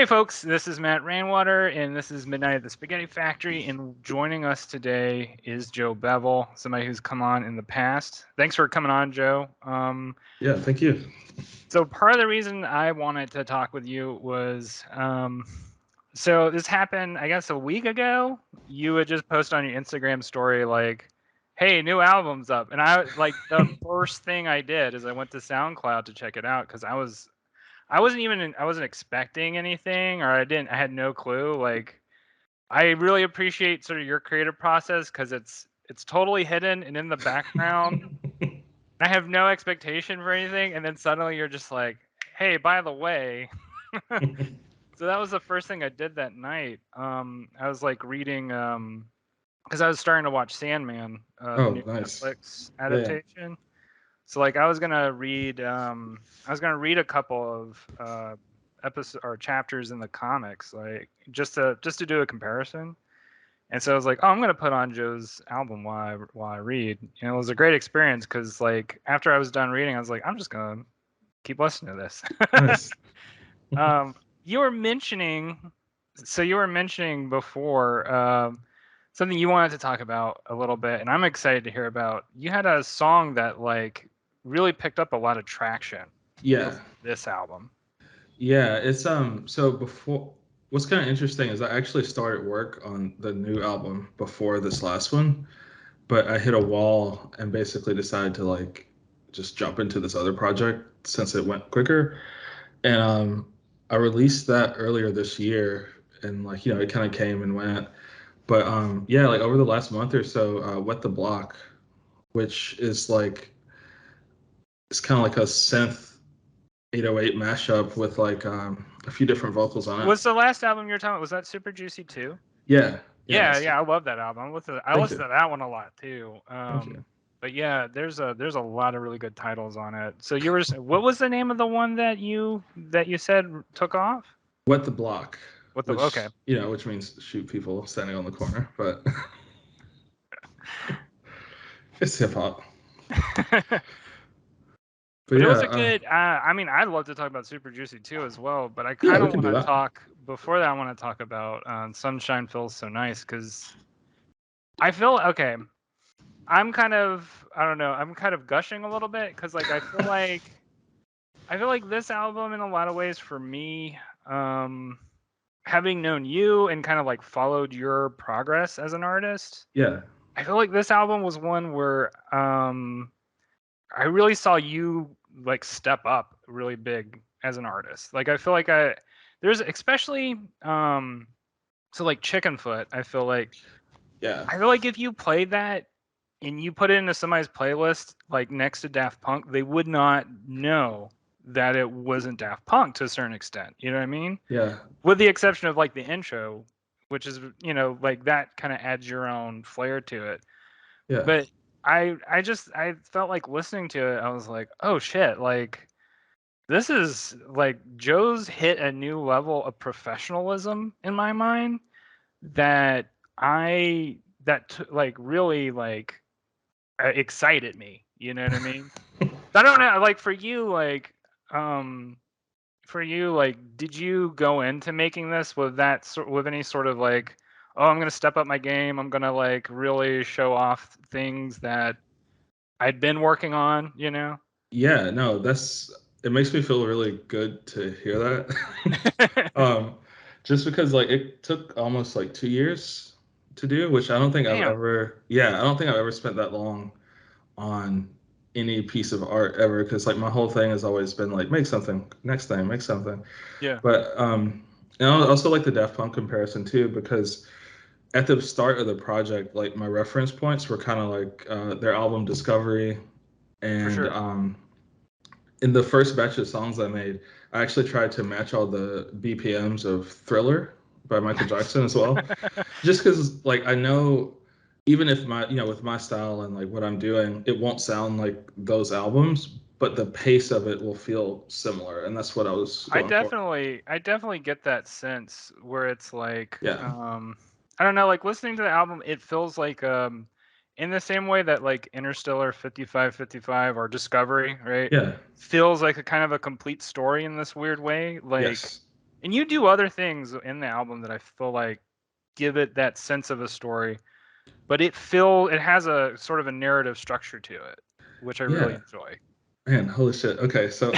folks, this is Matt Rainwater, and this is Midnight at the Spaghetti Factory, and joining us today is Joe Bevel, somebody who's come on in the past. Thanks for coming on, Joe. Yeah, thank you. So part of the reason I wanted to talk with you was, so this happened, I guess, a week ago. You would just post on your Instagram story like, hey, new album's up. And I like the first thing I did is I went to SoundCloud to check it out because I wasn't expecting anything, or I had no clue. Like, I really appreciate sort of your creative process because it's totally hidden and in the background. I have no expectation for anything, and then suddenly you're just like, hey, by the way. So that was the first thing I did that night. I was like reading because I was starting to watch Sandman, the new Nice. Netflix Yeah. adaptation. So like I was gonna read a couple of episodes or chapters in the comics, like just to do a comparison. And so I was like, oh, I'm gonna put on Joe's album while I read. And it was a great experience because like after I was done reading, I was like, I'm just gonna keep listening to this. Nice. You were mentioning before something you wanted to talk about a little bit, and I'm excited to hear about. You had a song that like really picked up a lot of traction. Yeah. This album. Yeah, it's so before what's kind of interesting is I actually started work on the new album before this last one, but I hit a wall and basically decided to like just jump into this other project since it went quicker. And I released that earlier this year and like, it kind of came and went. But yeah, like over the last month or so, Wet the Block, which is like it's kind of like a synth 808 mashup with like a few different vocals on it. Was the last album you're talking about, was that Super Juicy too? Yeah. Yeah, I love that album. I listened to that one a lot too. Thank you. But yeah, there's a lot of really good titles on it. So what was the name of the one that you said took off? Wet the Block. Okay. Which means shoot people standing on the corner, but it's hip hop. But it was a good. I mean, I'd love to talk about Super Juicy too as well. But I kind of want to talk before that. I want to talk about Sunshine Feels So Nice because I feel okay. I'm kind of gushing a little bit because like I feel like this album in a lot of ways for me, having known you and kind of like followed your progress as an artist. Yeah. I feel like this album was one where I really saw you like step up really big as an artist. Like I feel like there's especially so like Chickenfoot, I feel like if you played that and you put it into somebody's playlist like next to Daft Punk, they would not know that it wasn't Daft Punk to a certain extent. You know what I mean? Yeah. With the exception of like the intro, which is like that kind of adds your own flair to it. Yeah. But I felt like listening to it, I was like, oh shit, like this is like Joe's hit a new level of professionalism in my mind that like really like excited me. You know what I mean? I don't know, like for you, like did you go into making this with any sort of like, oh, I'm gonna step up my game, I'm gonna like really show off things that I'd been working on, Yeah, no, it makes me feel really good to hear that. Just because like it took almost like 2 years to do, which I don't think Damn. I don't think I've ever spent that long on any piece of art ever. Because like my whole thing has always been like make something, next thing, make something. Yeah. But and I also like the Daft Punk comparison too, because at the start of the project, like my reference points were kind of like their album Discovery, and sure. In the first batch of songs I made, I actually tried to match all the BPMs of Thriller by Michael Jackson as well. Just because, like, I know even if with my style and like what I'm doing, it won't sound like those albums, but the pace of it will feel similar. And that's what I was going for. I definitely get that sense where it's like, I don't know, like listening to the album, it feels like, in the same way that like Interstellar 5555 or Discovery, right? Yeah. Feels like a kind of a complete story in this weird way. Like, Yes. And you do other things in the album that I feel like give it that sense of a story, but it has a sort of a narrative structure to it, which I really Yeah, enjoy. man, holy shit. Okay, so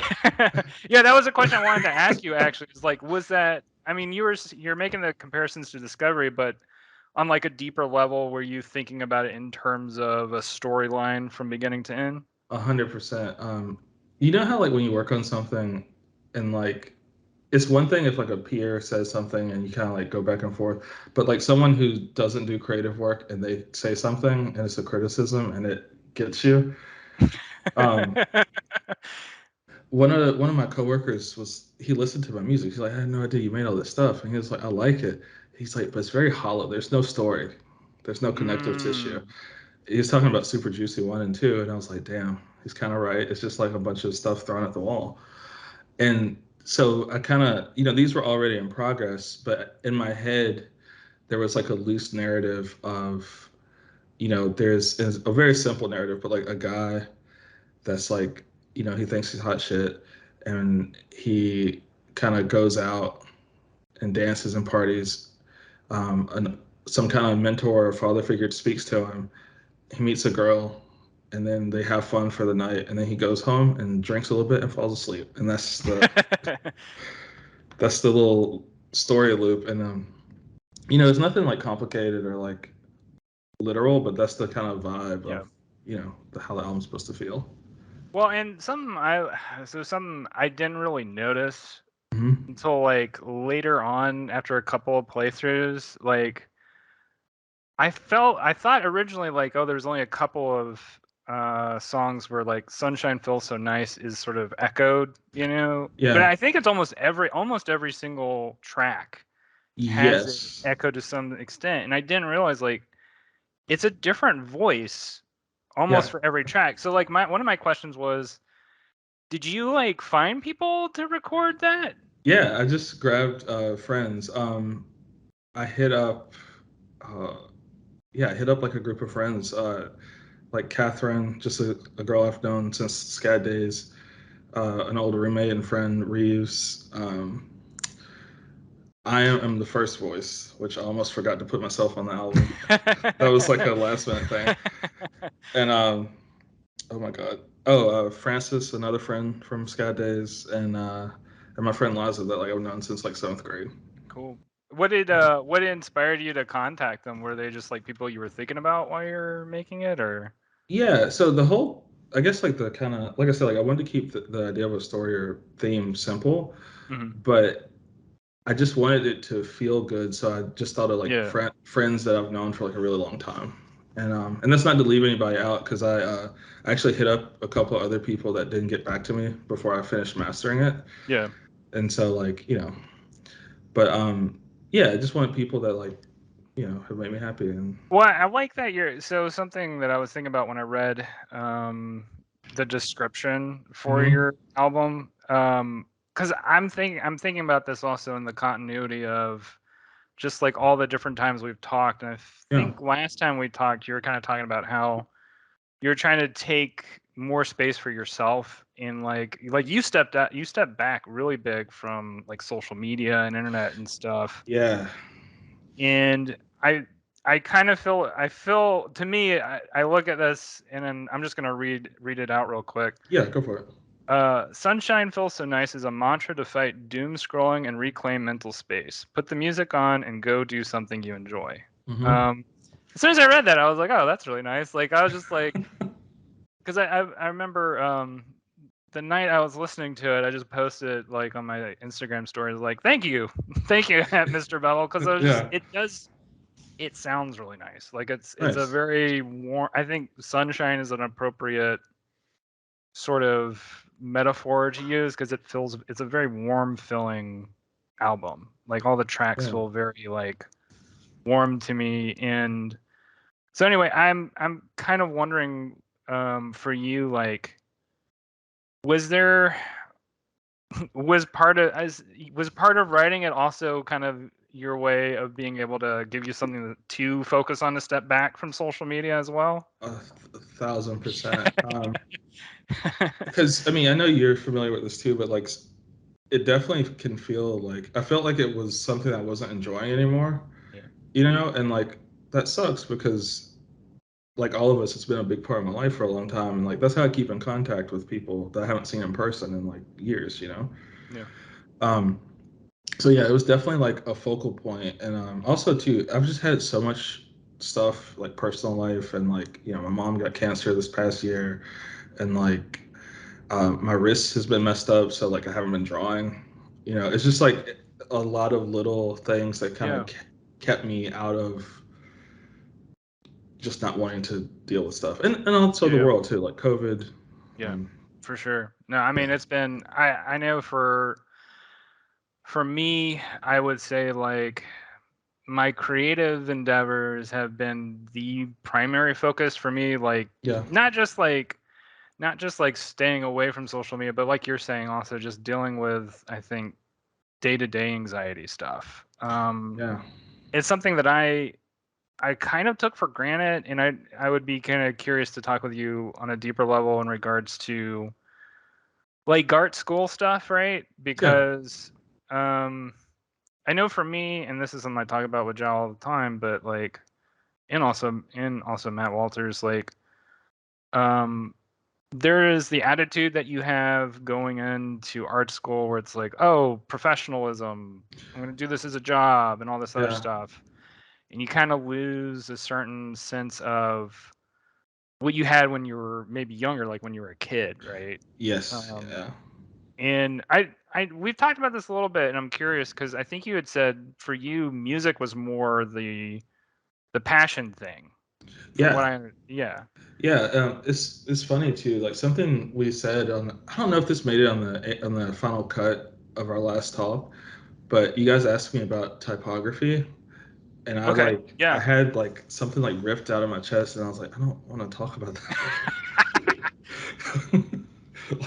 Yeah, that was a question I wanted to ask you actually. Is like, was that? I mean, you're making the comparisons to Discovery, but on like a deeper level, were you thinking about it in terms of a storyline from beginning to end? 100%. You know how like when you work on something and like it's one thing if like a peer says something and you kind of like go back and forth, but like someone who doesn't do creative work and they say something and it's a criticism and it gets you. Um, one of my coworkers was he listened to my music. He's like, I had no idea you made all this stuff, and he was like, I like it. He's like, but it's very hollow. There's no story. There's no connective tissue. Mm. He was talking about Super Juicy 1 and 2, and I was like, damn, he's kind of right. It's just like a bunch of stuff thrown at the wall. And so I kind of, these were already in progress, but in my head, there was like a loose narrative of, there's a very simple narrative, but like a guy that's like, he thinks he's hot shit and he kind of goes out and dances and parties. And some kind of mentor or father figure speaks to him. He meets a girl and then they have fun for the night and then he goes home and drinks a little bit and falls asleep. And that's the little story loop. And there's nothing like complicated or like literal, but that's the kind of vibe Yeah. of how the album's supposed to feel. Well, and something I didn't really notice Mm-hmm. until like later on after a couple of playthroughs. Like I thought originally like, oh, there's only a couple of songs where like Sunshine Feels So Nice is sort of echoed, you know. But Yeah. I think it's almost every single track has it Yes. echoed to some extent. And I didn't realize like it's a different voice almost Yeah. for every track. So like one of my questions was, did you like find people to record that? Yeah. I just grabbed friends. I hit up, uh, yeah, I hit up like a group of friends, like Catherine, just a girl I've known since SCAD days, an old roommate and friend, Reeves. I am the first voice, which I almost forgot to put myself on the album. That was like a last minute thing. And oh my god. Oh, Francis, another friend from SCAD days, and my friend Liza that like I've known since like seventh grade. Cool. What inspired you to contact them? Were they just like people you were thinking about while you're making it, or? Yeah, so the whole, I guess like the kind of, like I said, like I wanted to keep the idea of a story or theme simple, Mhm. but I just wanted it to feel good. So I just thought of like Yeah. friends that I've known for like a really long time. And that's not to leave anybody out because I actually hit up a couple of other people that didn't get back to me before I finished mastering it. Yeah. And so like, but yeah, I just wanted people that like, have made me happy and Well, I like that you're so something that I was thinking about when I read the description for Mhm. your album. Because I'm thinking about this also in the continuity of just like all the different times we've talked. And I Yeah. think last time we talked, you were kind of talking about how you're trying to take more space for yourself in like you stepped back really big from like social media and internet and stuff. Yeah. And I kind of feel to me I look at this and then I'm just gonna read it out real quick. Yeah, go for it. Sunshine Feels So Nice is a mantra to fight doom scrolling and reclaim mental space. Put the music on and go do something you enjoy. Hmm. Um, as soon as I read that, I was like, oh, that's really nice. Like I was just like, because I remember the night I was listening to it, I just posted like on my Instagram stories like, thank you, thank you, Mr. Bevel, because I was just Yeah. it sounds really nice. Like it's a Nice. very warm. I think Sunshine is an appropriate sort of metaphor to use because it's a very warm filling album. Like all the tracks Yeah. feel very like warm to me. And so anyway, I'm kind of wondering for you like was there was part of writing it also kind of your way of being able to give you something to focus on to step back from social media as well? 1,000%. Because I mean, I know you're familiar with this too, but like it definitely can feel like I felt like it was something I wasn't enjoying anymore, Yeah. and like that sucks because like all of us, it's been a big part of my life for a long time, and like that's how I keep in contact with people that I haven't seen in person in like years. Yeah. Um, so yeah, it was definitely like a focal point, and also too, I've just had so much stuff like personal life, and like my mom got cancer this past year, and like my wrist has been messed up, so like I haven't been drawing. It's just like a lot of little things that kind Yeah. of kept me out of just not wanting to deal with stuff, and also Yeah. the Yeah. world too, like COVID. Yeah. Um, For sure. No, I yeah, mean it's been I know for me, I would say like my creative endeavors have been the primary focus for me, like yeah, not just like not just like staying away from social media, but like you're saying, also just dealing with, I think, day-to-day anxiety stuff. yeah, It's something that I kind of took for granted, and I would be kind of curious to talk with you on a deeper level in regards to like art school stuff, right? yeah, Because um, I know for me, and this is something I talk about with Jal all the time, but like, and also Matt Walters, like, um, there is the attitude that you have going into art school where it's like, oh, professionalism, I'm going to do this as a job and all this other yeah. stuff. And you kind of lose a certain sense of what you had when you were maybe younger, like when you were a kid, right? Yes, Um, yeah, and we've talked about this a little bit, and I'm curious because I think you had said for you, music was more the passion thing, from what yeah. I yeah. Yeah, it's funny too. Like something we said on, I don't know if this made it on the final cut of our last talk, but you guys asked me about typography, and Okay, I yeah. had like something like ripped out of my chest, and I was like, I don't want to talk about that.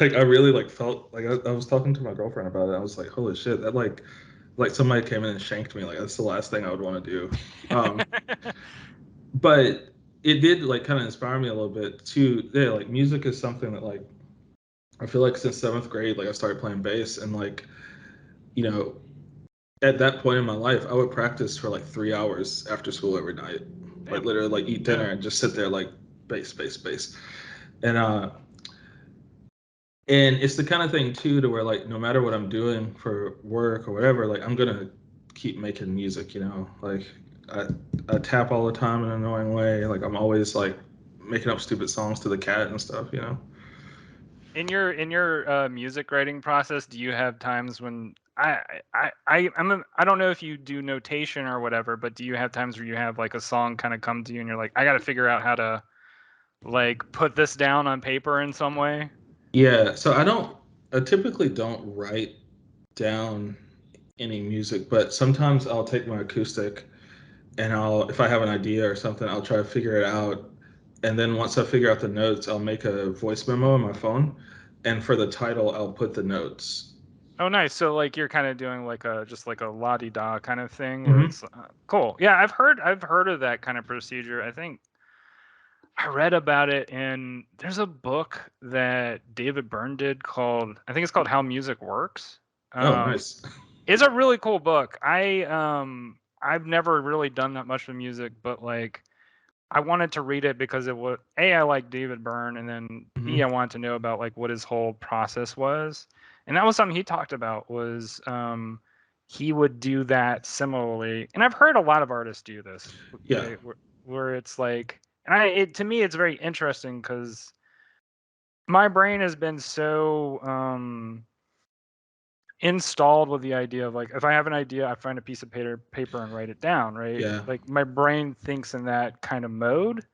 Like I really like felt like I was talking to my girlfriend about it. I was like, holy shit, that like somebody came in and shanked me. Like that's the last thing I would want to do. Um, but it did like kind of inspire me a little bit too. Yeah, like music is something that like I feel like since seventh grade, like I started playing bass, and like you know, at that point in my life, I would practice for like 3 hours after school every night, like Damn. literally like eat Yeah. dinner and just sit there like bass, bass, bass, and and it's the kind of thing too to where like no matter what I'm doing for work or whatever, like I'm gonna keep making music. Like I I tap all the time in an annoying way. Like I'm always like making up stupid songs to the cat and stuff. In your music writing process, do you have times when I don't know if you do notation or whatever, but do you have times where you have like a song kind of come to you and you're like, I got to figure out how to like put this down on paper in some way? Yeah, so I typically don't write down any music, but sometimes I'll take my acoustic and if I have an idea or something, I'll try to figure it out. And then once I figure out the notes, I'll make a voice memo on my phone. And for the title, I'll put the notes. Oh, nice. So like you're kind of doing like a just like a la di da kind of thing where Hmm. it's cool. Yeah, I've heard of that kind of procedure. I think I read about it in there's a book that David Byrne did called I think it's called How Music Works. Oh, Um, nice. it's a really cool book. I've never really done that much with music, but like I wanted to read it because it was A, I like David Byrne, and then B, I Hmm. wanted to know about like what his whole process was. And that was something he talked about was he would do that similarly. And I've heard a lot of artists do this, Yeah, right? Where it's like and to me it's very interesting because my brain has been so installed with the idea of like if I have an idea, I find a piece of paper and write it down, right? yeah. Like my brain thinks in that kind of mode.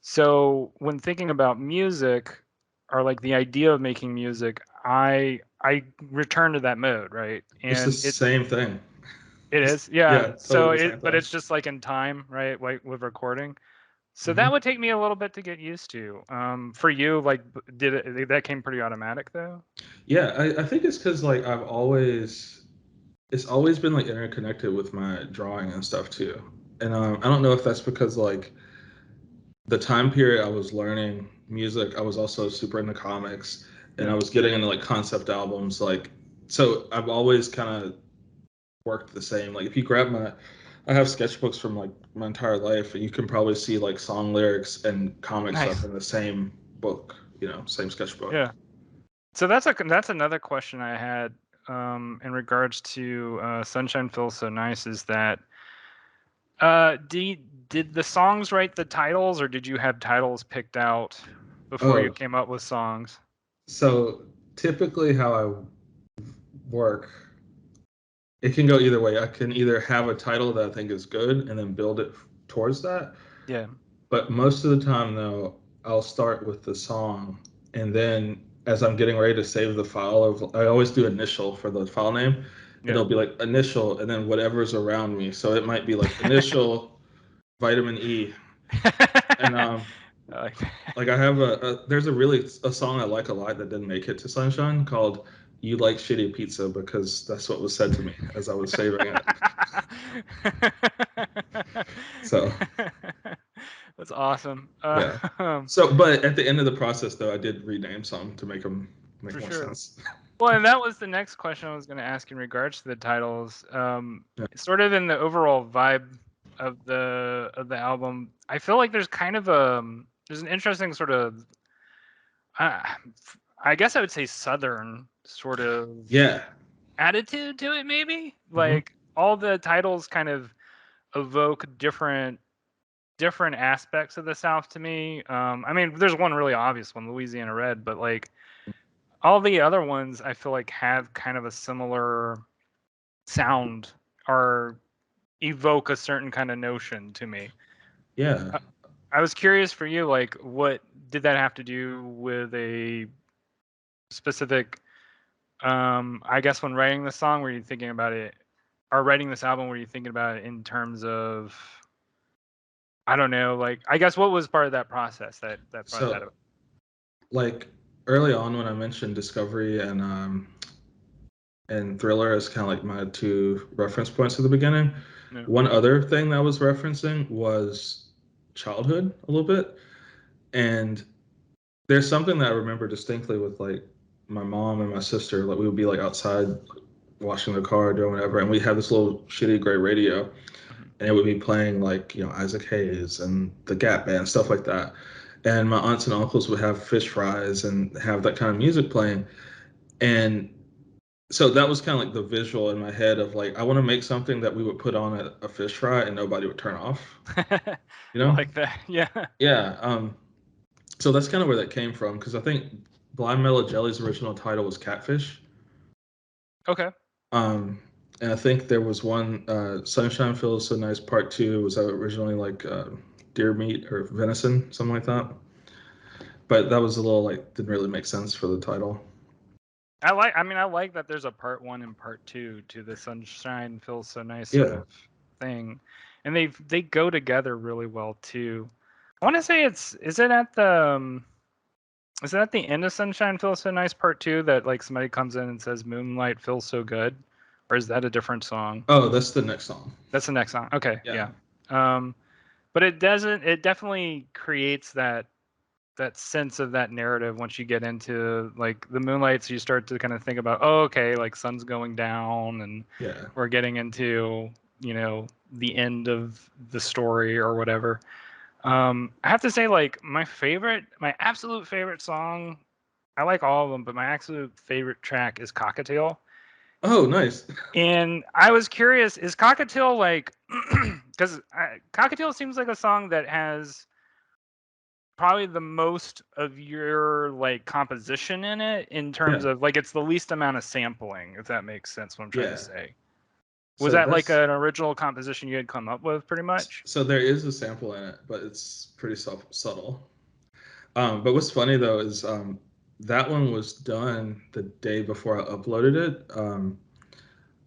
So when thinking about music or like the idea of making music, I return to that mode, right? It's the And same thing. it It's, is, yeah. yeah, totally So the same but thing. it's just like in time, right? Like with recording. So that Hmm. would take me a little bit to get used to. For you, like, that came pretty automatic though? Yeah, I think it's because like it's always been like interconnected with my drawing and stuff too. And I don't know if that's because like the time period I was learning music, I was also super into comics, and I Yeah. was getting into like concept albums like so I've always kind of worked the same. Like if you grab I have sketchbooks from like my entire life, and you can probably see like song lyrics and comic stuff Nice. in the same book, same sketchbook. Yeah. So that's another question I had in regards to Sunshine Feels So Nice is that did the songs write the titles, or did you have titles picked out before you Oh, came up with songs? so typically how I work, it can go either way. I can either have a title that I think is good and then build it towards that. Yeah. But most of the time, though, I'll start with the song, and then as I'm getting ready to save the file, I always do initial for the file name, and Yeah. it'll be like initial, and then whatever's around me. So it might be like initial vitamin E, and I like that. like I have there's a song I like a lot that didn't make it to Sunshine called "You Like Shitty Pizza" because that's what was said to me as I was saving it. So That's awesome. yeah. So, but at the end of the process, though, I did rename some to make for more sure. sense. Well, and that was the next question I was going to ask in regards to the titles. Yeah. Sort of in the overall vibe of the album, I feel like there's kind of there's an interesting sort of uh, I guess I would say southern sort of Yeah. attitude to it, maybe. Hmm. Like all the titles kind of evoke different aspects of the South to me. I mean, there's one really obvious one, Louisiana Red, but like all the other ones, I feel like have kind of a similar sound or evoke a certain kind of notion to me. Yeah. I, I was curious for you, like, what did that have to do with a specific? I guess when writing the song, were you thinking about it, or writing this album, were you thinking about it in terms of, I don't know, like, I guess what was part of that process that brought that So, up? like early on when I mentioned Discovery and Thriller as kind of like my two reference points at the beginning, No. one other thing that I was referencing was childhood a little bit. And there's something that I remember distinctly with like my mom and my sister. Like we would be like outside washing the car, doing whatever, and we had this little shitty gray radio, Mhm. and it would be playing like Isaac Hayes and the Gap Band, stuff like that. And my aunts and uncles would have fish fries and have that kind of music playing. And so that was kind of like the visual in my head of like I want to make something that we would put on a fish fry and nobody would turn off. I You know? like that. Yeah. Yeah. So that's kind of where that came from because I think Blind Mellow Jelly's original title was Catfish. Okay. Um, and I think there was one Sunshine Feels So Nice Part Two was originally like deer meat or venison, something like that. But that was a little like didn't really make sense for the title. I mean, I like that there's a part one and part two to the Sunshine Feels So Nice sort Yeah. of thing. And they go together really well too. I want to say is it at is it at the end of Sunshine Feels So Nice part two that like somebody comes in and says Moonlight feels so good? Or is that a different song? Oh, that's the next song. That's the next song. Okay, Yeah. yeah. Um, but it definitely creates that sense of that narrative once you get into like the moonlights. You start to kind of think about, oh, okay, like sun's going down and Yeah. we're getting into the end of the story or whatever. I have to say, like, my absolute favorite song, I like all of them, but my absolute favorite track is Cockatiel. Oh, nice. And I was curious, is Cockatiel like because Cockatiel seems like a song that has probably the most of your like composition in it in terms Yeah. of like it's the least amount of sampling, if that makes sense what I'm trying to Yeah. say. Was So that like that's an original composition you had come up with pretty much? so there is a sample in it, but it's pretty subtle. But what's funny though is that one was done the day before I uploaded it.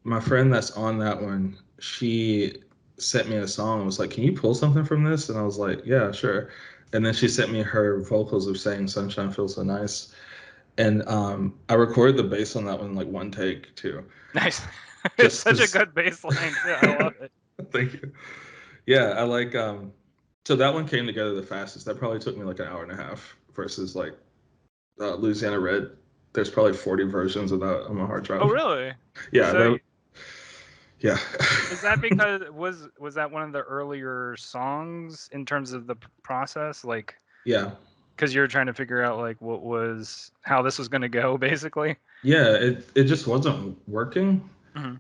My friend that's on that one, she sent me a song and was like, "Can you pull something from this?" And I was like, "Yeah, sure." And then she sent me her vocals of saying "Sunshine Feels So Nice," and I recorded the bass on that one in like one take too, Nice. It's just such a because. good bass line too. I love it. Thank you. Yeah, I like. So that one came together the fastest. That probably took me like an hour and a half versus like Louisiana Red. there's probably 40 versions of that on my hard Oh, drive. really? Yeah, So yeah. is that because was that one of the earlier songs in terms of the process, like? Yeah. Because you're trying to figure out like how this was going to go, basically. Yeah, it just wasn't working. Mm-hmm.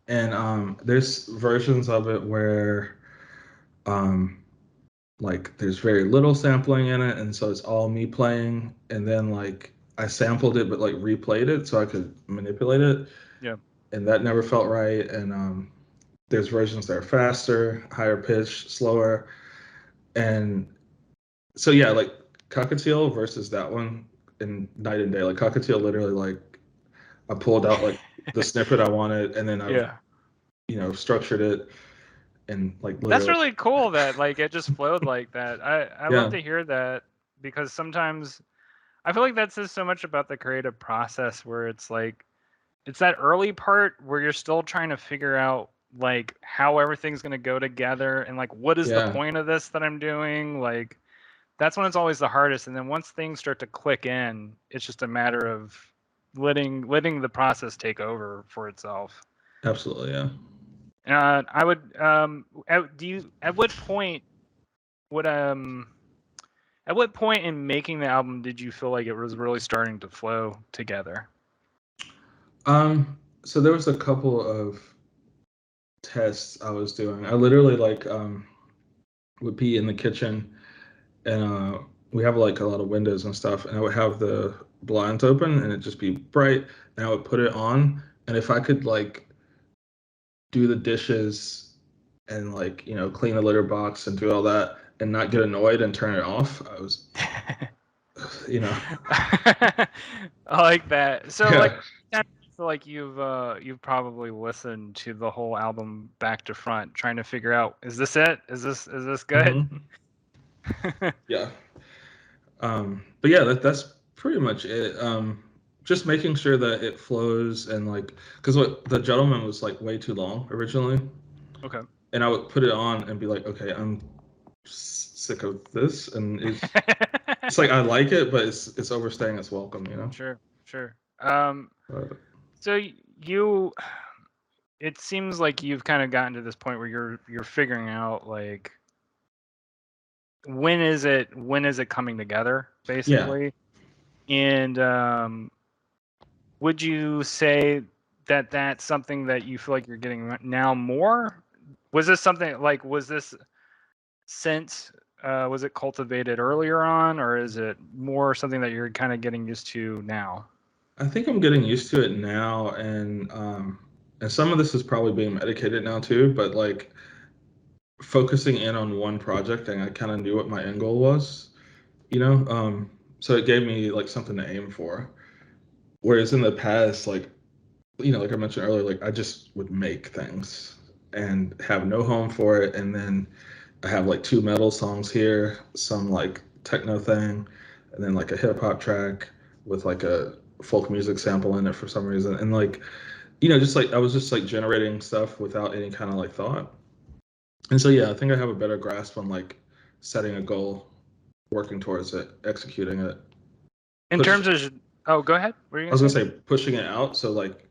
And there's versions of it where um like there's very little sampling in it, and so it's all me playing, and then like I sampled it but like replayed it so I could manipulate it, Yeah. and that never felt right. And there's versions that are faster, higher pitch, slower, and so yeah, like Cockatiel versus that one in night and day. Like Cockatiel, literally, like I pulled out like the snippet I wanted, and then I've Yeah. structured it and like That's literally. really cool that like it just flowed like that. I love Yeah, to hear that because sometimes I feel like that says so much about the creative process where it's like it's that early part where you're still trying to figure out like how everything's going to go together and like what is the yeah, point of this that I'm doing, like that's when it's always the hardest. And then once things start to click in, it's just a matter of letting the process take over for itself. absolutely, yeah. I would at what point would at what point in making the album did you feel like it was really starting to flow together? So there was a couple of tests I was doing. I literally like would be in the kitchen, and we have like a lot of windows and stuff, and I would have the blinds open and it'd just be bright, and I would put it on, and if I could like do the dishes and like clean the litter box and do all that and not get annoyed and turn it off, I was you know I like that. So like yeah. I feel like you've probably listened to the whole album back to front, trying to figure out is this it? Is this good? Hmm. Yeah. But yeah, that's pretty much it. Just making sure that it flows, and like, because what the gentleman was like way too long originally, Okay. and I would put it on and be like, okay, I'm sick of this, and it's like I like it, but it's overstaying its welcome. Sure, sure. But, So you, it seems like you've kind of gotten to this point where you're figuring out like when is it coming together, yeah, basically. And would you say that that's something that you feel like you're getting now more? Was this something like since was it cultivated earlier on, or is it more something that you're kind of getting used to now? I think I'm getting used to it now, and some of this is probably being medicated now too, but like focusing in on one project, and I kind of knew what my end goal was, you know. So it gave me like something to aim for. Whereas in the past, like like I mentioned earlier, like I just would make things and have no home for it, and then I have like two metal songs here, some like techno thing, and then like a hip hop track with like a folk music sample in it for some reason, and like just like I was just like generating stuff without any kind of like thought. And so yeah, I think I have a better grasp on like setting a goal, working towards it, executing it, In push. terms of, oh, go ahead. What are you I was gonna gonna say? say pushing it out so like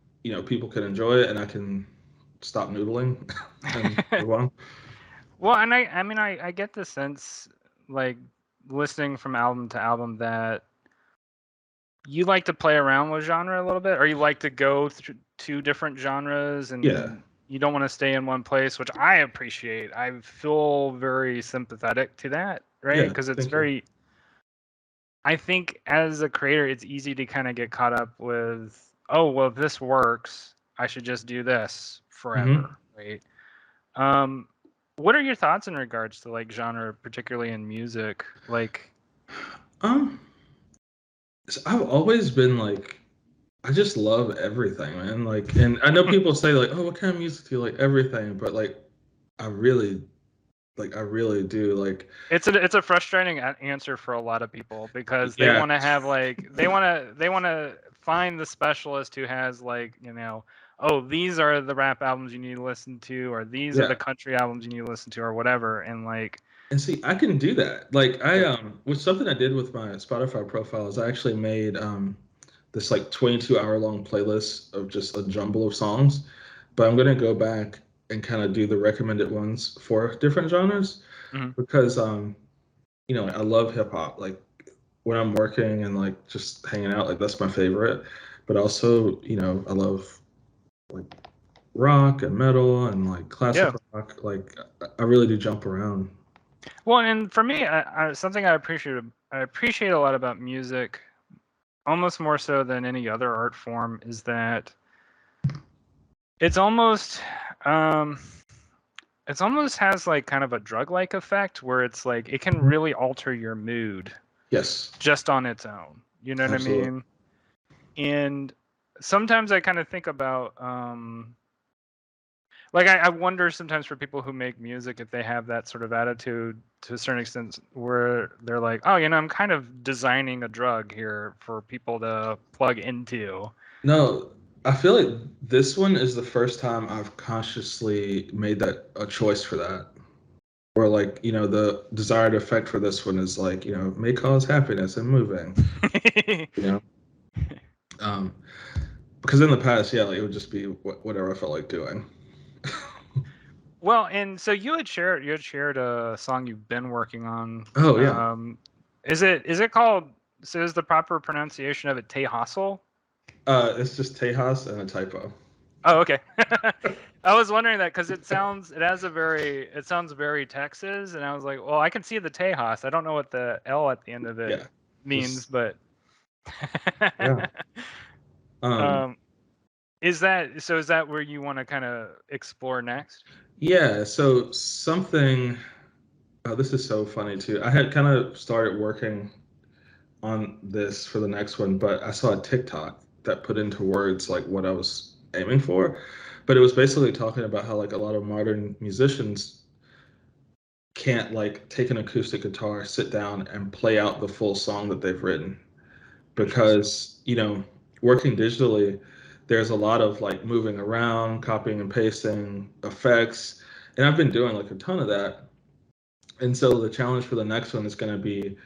people can enjoy it and I can stop noodling and move on. Well, and I get the sense, like listening from album to album, that you like to play around with genre a little bit, or you like to go through two different genres, Yeah, and you don't want to stay in one place, which I appreciate. I feel very sympathetic to that, right? yeah. Because it's Thank you. very, I think as a creator, it's easy to kind of get caught up with, oh, well, if this works, I should just do this Hmm. forever, right? Um, what are your thoughts in regards to like genre, particularly in music? Like, Um, so I've always been like, I just love everything, man. Like, and I know people say like, oh, what kind of music do you like? Everything, but like, I really, I really do. Like, it's a frustrating answer for a lot of people because they yeah, want to have like they want to find the specialist who has like, oh, these are the rap albums you need to listen to, or these are the yeah. country albums you need to listen to, or whatever. And like, And see, I can do that. Like, I yeah. which something I did with my Spotify profile is I actually made this like 22-hour long playlist of just a jumble of songs. But I'm gonna go back and kind of do the recommended ones for different genres Mhm. because I love hip hop. Like when I'm working and like just hanging out, like that's my favorite. But also, I love like rock and metal and like classic Yeah. rock. Like I really do jump around. Well, and for me, something I appreciate a lot about music, almost more so than any other art form, is that it's almost um, it's almost has like kind of a drug-like effect where it's like it can Mhm. really alter your mood Yes, just on its own. You know what I absolutely. mean? And sometimes I kind of think about like I wonder sometimes for people who make music if they have that sort of attitude to a certain extent where they're like, oh, I'm kind of designing a drug here for people to plug into. No, I feel like this one is the first time I've consciously made that a choice for that. Or like, the desired effect for this one is like, may cause happiness and moving, you know? Um, because in the past, yeah, like it would just be whatever I felt like doing. Well, and so you had shared a song you've been working on. Oh yeah. Is it called, so is the proper pronunciation of it Tehassel? It's just Tejas and a typo. Oh, okay. I was wondering that because it sounds very Texas, and I was like, well, I can see the Tejas. I don't know what the L at the end of it Yeah. means, Just but yeah. Um, um, is that where you want to kind of explore next? yeah, so something this is so funny too. I had kind of started working on this for the next one, but I saw a TikTok that put into words like what I was aiming for. But it was basically talking about how like a lot of modern musicians can't like take an acoustic guitar, sit down and play out the full song that they've written Interesting. because, working digitally, there's a lot of like moving around, copying and pasting, effects, and I've been doing like a ton of that. And so the challenge for the next one is going to be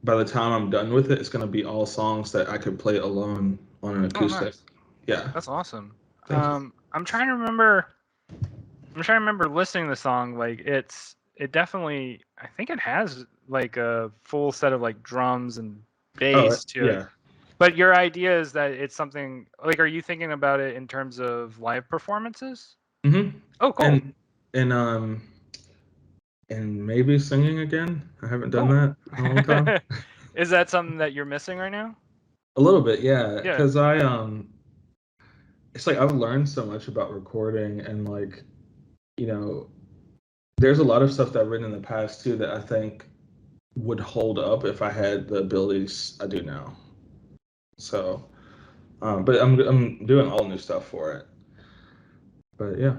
by the time I'm done with it, it's going to be all songs that I could play alone on an Oh, acoustic. nice. Yeah. That's awesome. Thank you. I'm trying to remember. I'm trying to remember listening to the song. Like it definitely. I think it has like a full set of like drums and Oh, bass to it. yeah. But your idea is that it's something like. Are you thinking about it in terms of live performances? hmm Oh, cool. And maybe singing again. I haven't done Cool. that in a long time. Is that something that you're missing right now? A little bit, yeah, Yeah. because it's like I've learned so much about recording and like, you know, there's a lot of stuff that I've written in the past too that I think would hold up if I had the abilities I do now. So, but I'm doing all new stuff for it. But yeah,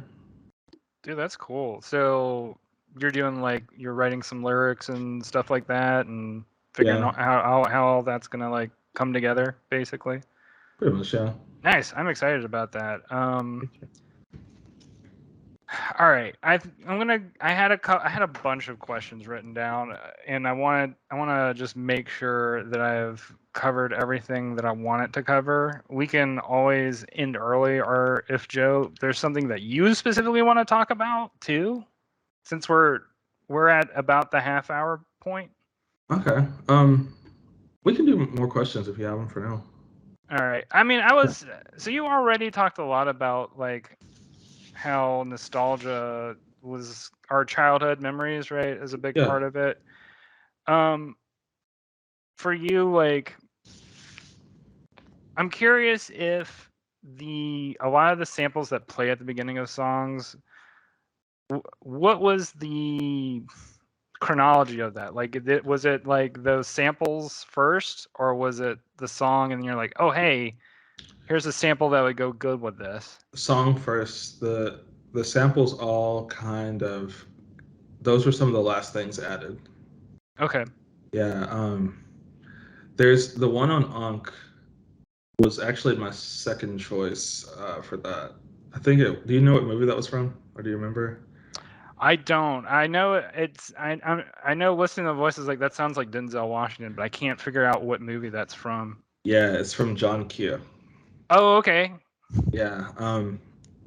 Dude, that's cool. So you're writing some lyrics and stuff like that, and figuring yeah, out how all that's gonna like come together, basically. pretty much, yeah. Nice. I'm excited about that. All right. I had a bunch of questions written down, and I want to just make sure that I've covered everything that I want it to cover. We can always end early, or if Joe, there's something that you specifically want to talk about too, since we're at about the half hour point. Okay. We can do more questions if you have them for now. All right. I mean, Yeah. so you already talked a lot about like how nostalgia was our childhood memories, right? Is a big Yeah. part of it. Um, for you, like, I'm curious if a lot of the samples that play at the beginning of songs, what was the chronology of that? Like, was it like those samples first, or was it the song, and you're like, oh hey, here's a sample that would go good with this? Song first. The samples all kind of those were some of the last things added. Okay. Yeah. There's the one on Ankh was actually my second choice for that. I think it. Do you know what movie that was from, or do you remember? I don't. I know it's. I know listening to voices like that sounds like Denzel Washington, but I can't figure out what movie that's from. Yeah, it's from John Q. Oh, okay. Yeah.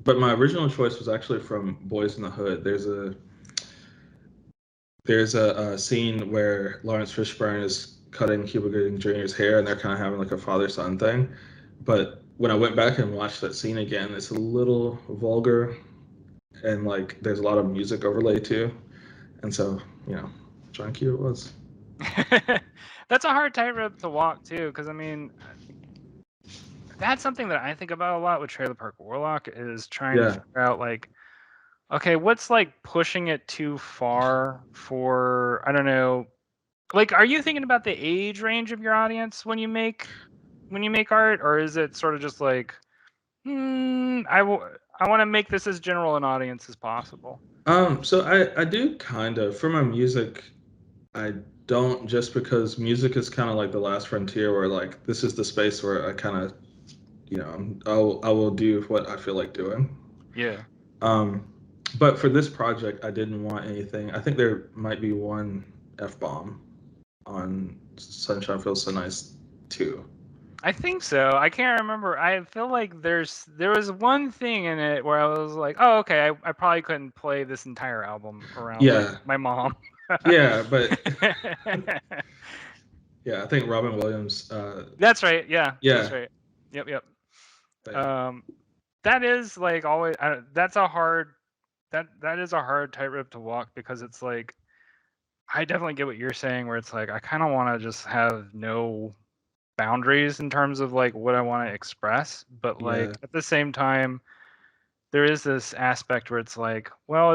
But my original choice was actually from Boys in the Hood. There's a scene where Lawrence Fishburne is cutting Cuba Gooding Jr.'s hair, and they're kind of having like a father-son thing. But when I went back and watched that scene again, it's a little vulgar, and like there's a lot of music overlay too. And so, John Q it was. That's a hard tightrope to walk too, because I mean, that's something that I think about a lot with Trailer Park Warlock is trying to Yeah. figure out like, okay, what's like pushing it too far for, I don't know, like, are you thinking about the age range of your audience when you make art, or is it sort of just like, I want to make this as general an audience as possible? So I do kind of for my music, I don't, just because music is kind of like the last frontier where like this is the space where I kind of, I will do what I feel like doing. Yeah. Um, but for this project, I didn't want anything. I think there might be one F bomb on Sunshine Feels So Nice too. I think so. I can't remember. I feel like there was one thing in it where I was like, oh, okay, I probably couldn't play this entire album around Yeah, my mom. yeah, but yeah, I think Robin Williams. That's right. Yeah, that's Yeah, right. Yep, yep. but yeah, Um, that is like always. That's a hard. That is a hard tightrope to walk because it's like I definitely get what you're saying. Where it's like I kind of want to just have no boundaries in terms of like what I want to express, but yeah, like at the same time, there is this aspect where it's like, well,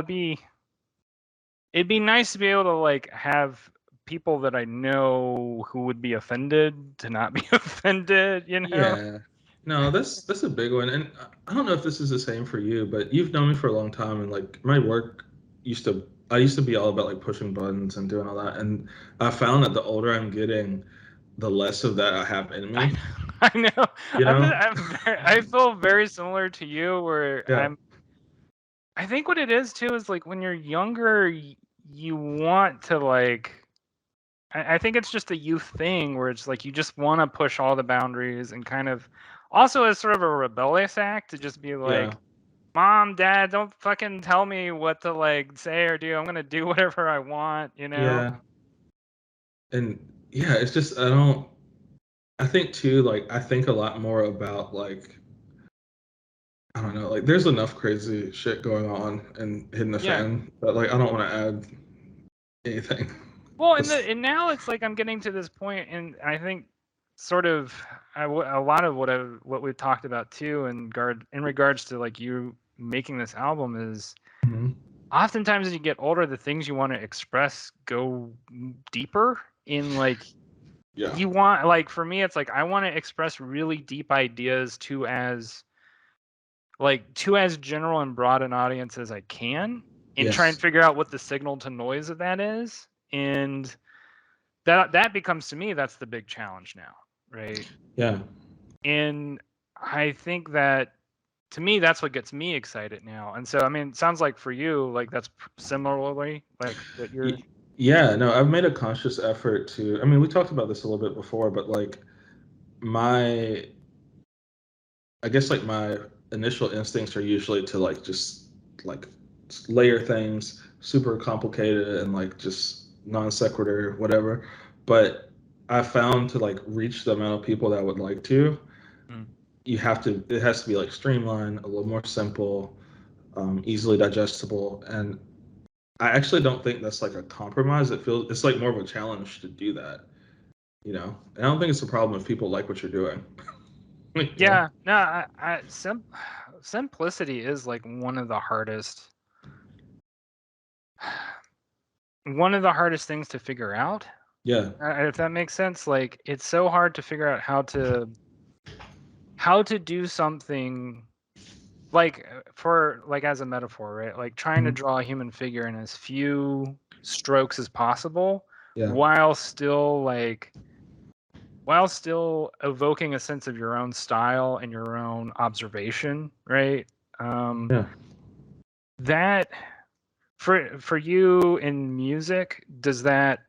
it'd be nice to be able to like have people that I know who would be offended to not be offended, you know? yeah. No, that's a big one, and I don't know if this is the same for you, but you've known me for a long time, and like my work I used to be all about like pushing buttons and doing all that, and I found that the older I'm getting, the less of that I have in I me. I know. You know? I feel very similar to you where Yeah, I think what it is too is like when you're younger, you want to like I think it's just a youth thing where it's like you just want to push all the boundaries and kind of also as sort of a rebellious act to just be yeah, like, Mom, Dad, don't fucking tell me what to like say or do. I'm gonna do whatever I want, you know? yeah, and yeah, it's just I don't. I think too, like I think a lot more about like I don't know, like there's enough crazy shit going on in Hidden the Yeah. Fan, but like I don't want to add anything. Well, Just now it's like I'm getting to this point, and I think sort of a lot of what we've talked about too, in regards to like you making this album is mhm. oftentimes as you get older, the things you want to express go deeper in like Yeah, you want like for me it's like I want to express really deep ideas to as general and broad an audience as I can and try and yes, figure out what the signal to noise of that is. And that becomes to me that's the big challenge now, right? yeah. And I think that to me that's what gets me excited now. And so I mean, it sounds like for you, like that's similarly like what you're. Yeah, no, I've made a conscious effort to. I mean, we talked about this a little bit before, but like my, I guess like my initial instincts are usually to like just like layer things super complicated and like just non sequitur, whatever. But I found to like reach the amount of people that would like to, Mm. it has to be like streamlined, a little more simple, easily digestible. And I actually don't think that's like a compromise. It's like more of a challenge to do that, you know. And I don't think it's a problem if people like what you're doing, you know. Yeah, no, simplicity is like one of the hardest things to figure out. Yeah, If that makes sense, like it's so hard to figure out how to do something like for like as a metaphor, right? Like trying to mhm, draw a human figure in as few strokes as possible yeah, while still like while still evoking a sense of your own style and your own observation, right? Um, yeah. that for you in music, does that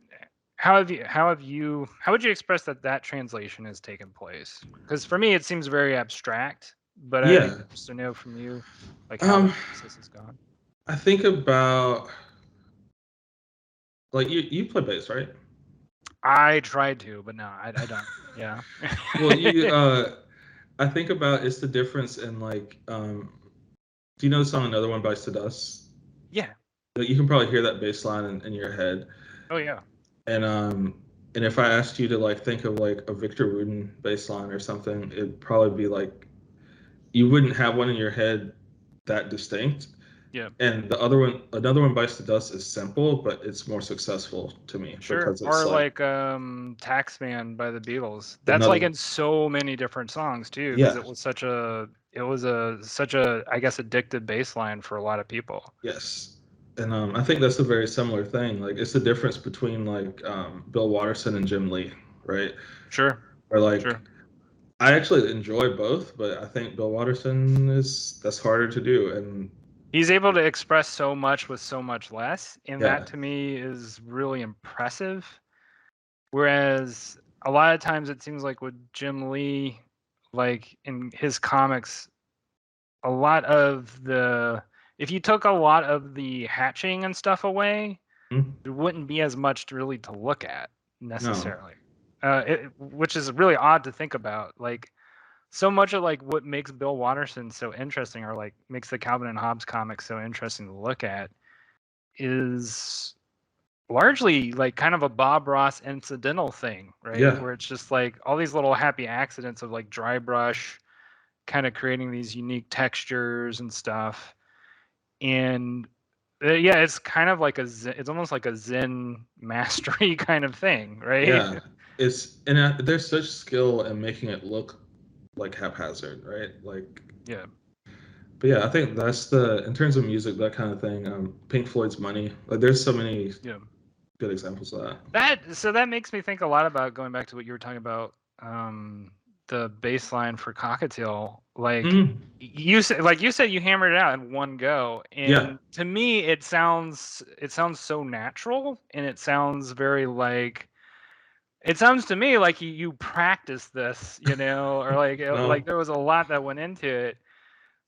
how would you express that translation has taken place? Because for me, it seems very abstract, but I'd be Yeah. curious to know from you, like how the Um, process has gone. I think about like you play bass, right? I tried to, but no, I don't. Yeah. Well, I think about it's the difference in like do you know the song Another One Bites the Dust? Yeah. Like, you can probably hear that bass line in your head. Oh yeah. And if I asked you to like think of like a Victor Wooten bass line or something, it'd probably be like you wouldn't have one in your head that distinct. Yeah. And the other one, Another One Bites the Dust, is simple, but it's more successful to me Sure. because it's Or like like Taxman by the Beatles. That's like another, in so many different songs too, because yeah, it was such a I guess addictive bass line for a lot of people. yes. And I think that's a very similar thing. Like it's the difference between like Bill Watterson and Jim Lee, right? Sure. Or like Sure. I actually enjoy both, but I think Bill Watterson is that's harder to do. And He's able to express so much with so much less, and that yeah, to me is really impressive. Whereas a lot of times it seems like with Jim Lee, like in his comics, a lot of the if you took a lot of the hatching and stuff away, hmm? there wouldn't be as much really to look at No, necessarily. Which is really odd to think about. Like so much of like what makes Bill Watterson so interesting, or like makes the Calvin and Hobbes comics so interesting to look at, is largely like kind of a Bob Ross incidental thing, right? yeah, Where it's just like all these little happy accidents of like dry brush kind of creating these unique textures and stuff. And yeah, it's kind of like it's almost like a Zen mastery kind of thing, right? yeah. It's and there's such skill in making it look like haphazard, right? Like, Yeah. but yeah, I think that's the in terms of music, that kind of thing. Pink Floyd's Money. Like, there's so many Yeah. good examples of that. That makes me think a lot about going back to what you were talking about, the bass line for Cockatiel. Like Mhm. you said you hammered it out in one go, Yeah, and to me it sounds so natural, and it sounds very like it sounds to me like you practice this, or like no, there was a lot that went into it.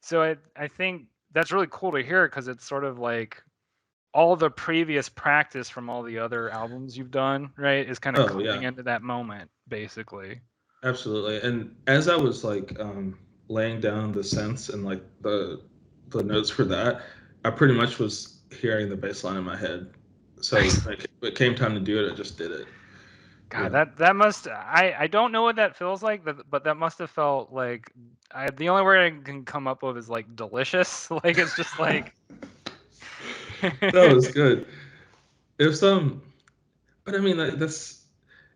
So I think that's really cool to hear because it's sort of like all the previous practice from all the other albums you've done, right, is kind of oh coming yeah, into that moment, basically. absolutely. And as I was like laying down the synths and like the notes for that, I pretty much was hearing the bass line in my head. So Nice. like it came time to do it, I just did it. God, Yeah. that must I don't know what that feels like, but that must have felt like the only word I can come up with is like delicious. Like it's just like That was good. If some, but I mean that's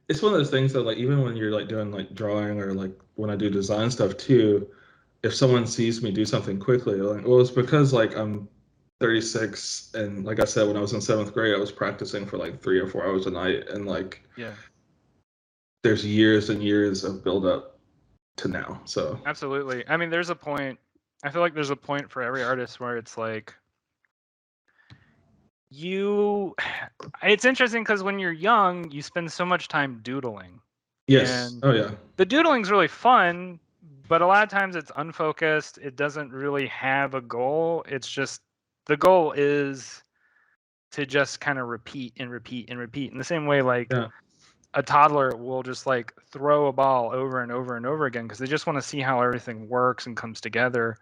it's one of those things that like even when you're like doing like drawing or like when I do design stuff too, if someone sees me do something quickly, like well it's because like I'm 36 and like I said when I was in seventh grade I was practicing for like 3 or 4 hours a night and like Yeah, there's years and years of build up to now. So absolutely. I mean, there's a point. I feel like there's a point for every artist where it's like you it's interesting because when you're young, you spend so much time doodling. yes, And oh yeah, the doodling's really fun, but a lot of times it's unfocused. It doesn't really have a goal. It's just the goal is to just kind of repeat and repeat and repeat. In the same way, like yeah, a toddler will just like throw a ball over and over and over again because they just want to see how everything works and comes together.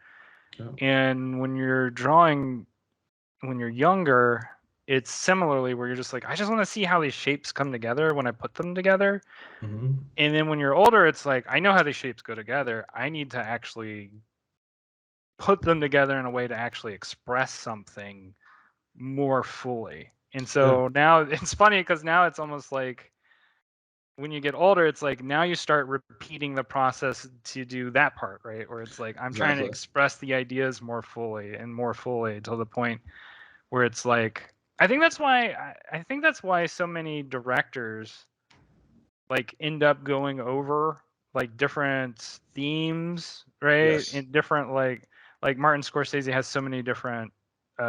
yeah. And when you're drawing, when you're younger, it's similarly where you're just like, I just want to see how these shapes come together when I put them together. Hmm. And then when you're older, it's like, I know how these shapes go together. I need to actually put them together in a way to actually express something more fully. And Yeah, so now it's funny because now it's almost like when you get older, it's like now you start repeating the process to do that part, right? Where it's like, I'm trying to exactly. express the ideas more fully and more fully till the point where it's like, I think that's why so many directors like end up going over like different themes, right? Yes. And different like Martin Scorsese has so many different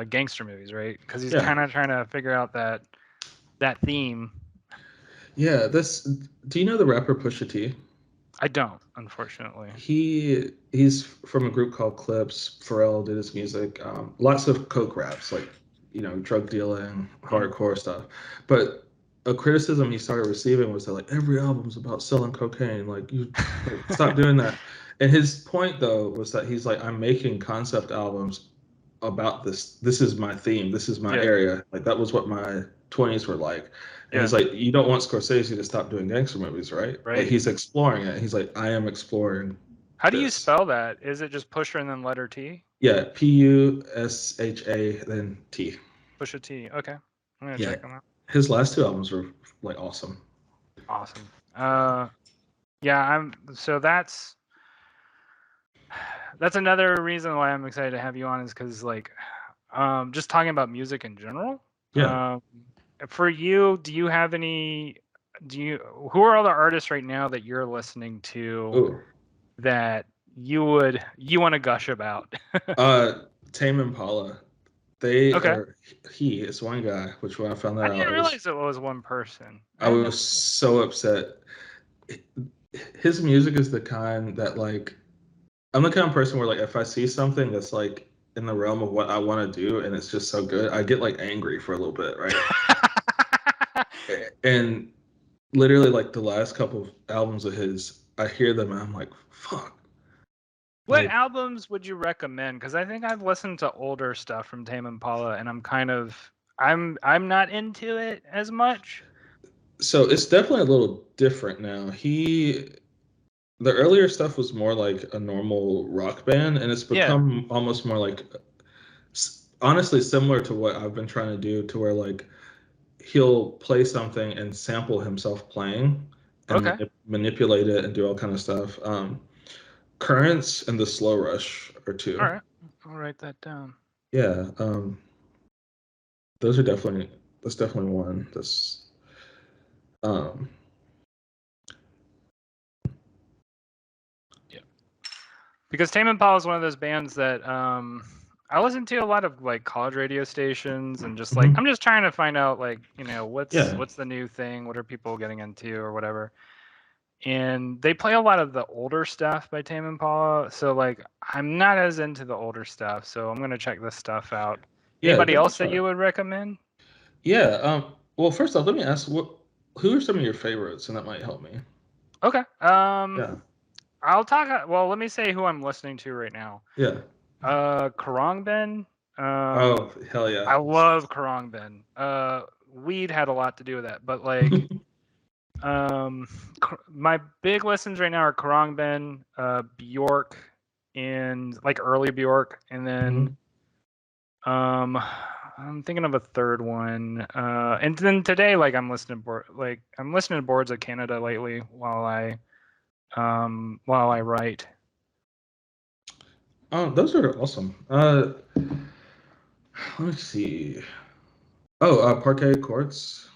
gangster movies, right? Because he's Yeah. kind of trying to figure out that theme. Yeah, this. Do you know the rapper Pusha T? I don't, unfortunately. He's from a group called Clips. Pharrell did his music. Lots of coke raps, like drug dealing, Mm. hardcore stuff. But a criticism he started receiving was that like every album's about selling cocaine. Like you like stop doing that. And his point though was that he's like, I'm making concept albums about this. This is my theme. This is my Yeah, area. Like that was what my 20s were like. And yeah, he's like, you don't want Scorsese to stop doing gangster movies, right? Like right. he's exploring it. He's like, I am exploring How do you this. spell that? Is it just Pusher and then letter T? Yeah, Pusha then T. Pusha T. Okay, I'm gonna Yeah, check them out. his last two albums were like awesome. Awesome. Yeah, so that's another reason why I'm excited to have you on is because like, just talking about music in general. Yeah. Um, for you, do you have any? Who are all the artists right now that you're listening to Oh, that you want to gush about? Tame Impala. They Okay. are. He is one guy. Which when I found I that out, didn't realize it was one person. I I had no was idea. so upset. His music is the kind that like I'm the kind of person where like if I see something that's like in the realm of what I want to do and it's just so good, I get like angry for a little bit, right? And literally like the last couple of albums of his, I hear them and I'm like, fuck. What Like albums would you recommend? Because I think I've listened to older stuff from Tame Impala, and I'm not into it as much. so it's definitely a little different now. The earlier stuff was more like a normal rock band and it's Yeah. become almost more like honestly similar to what I've been trying to do to where like he'll play something and sample himself playing and Okay. manipulate it and do all kind of stuff. Currents and the Slow Rush are All two. right. I'll write that down. Yeah, those are definitely that's definitely one. That's um, Yeah. Because Tame Impala is one of those bands that I listen to a lot of like college radio stations and just like mhm. I'm just trying to find out like Yeah, what's the new thing, what are people getting into or whatever. And they play a lot of the older stuff by Tame Impala. So like I'm not as into the older stuff, so I'm gonna check this stuff out. yeah, Anybody definitely else that try you it. would recommend? Yeah. Well, first off, let me ask who are some of your favorites, and that might help me. Okay. Yeah. I'll talk. Well, let me say who I'm listening to right now. Yeah. Karangbin. Oh, hell yeah. I love Karangbin. Weed had a lot to do with that, but like, my big listens right now are Karangbin, Bjork, and like early Bjork, and then Mhm. I'm thinking of a third one. And then today, like I'm listening to Boards of Canada lately while I write. Oh, those are awesome. Let me see. Oh, Parquet Courts.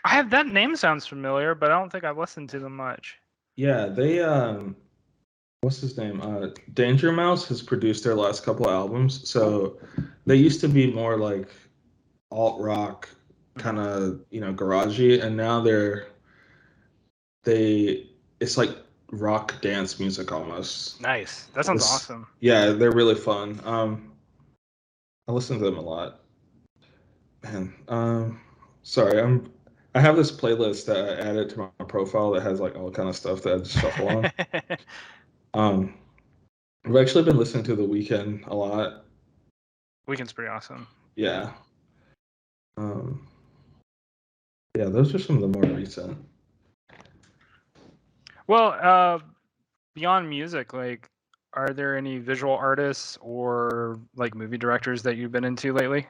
I have that name sounds familiar, but I don't think I've listened to them much. Yeah, they what's his name? Danger Mouse has produced their last couple albums. Cool. So they used to be more like alt rock, Hmm. kind of garagey, and now they it's like rock dance music almost. Nice. That sounds It's awesome. yeah, they're really fun. I listen to them a lot. Man, sorry, I have this playlist that I added to my profile that has like all kind of stuff that I just shuffle on. Um, I've actually been listening to The Weeknd a lot. Weekend's pretty awesome. Yeah. Um, yeah, those are some of the more recent. Well, beyond music, like, are there any visual artists or like movie directors that you've been into lately?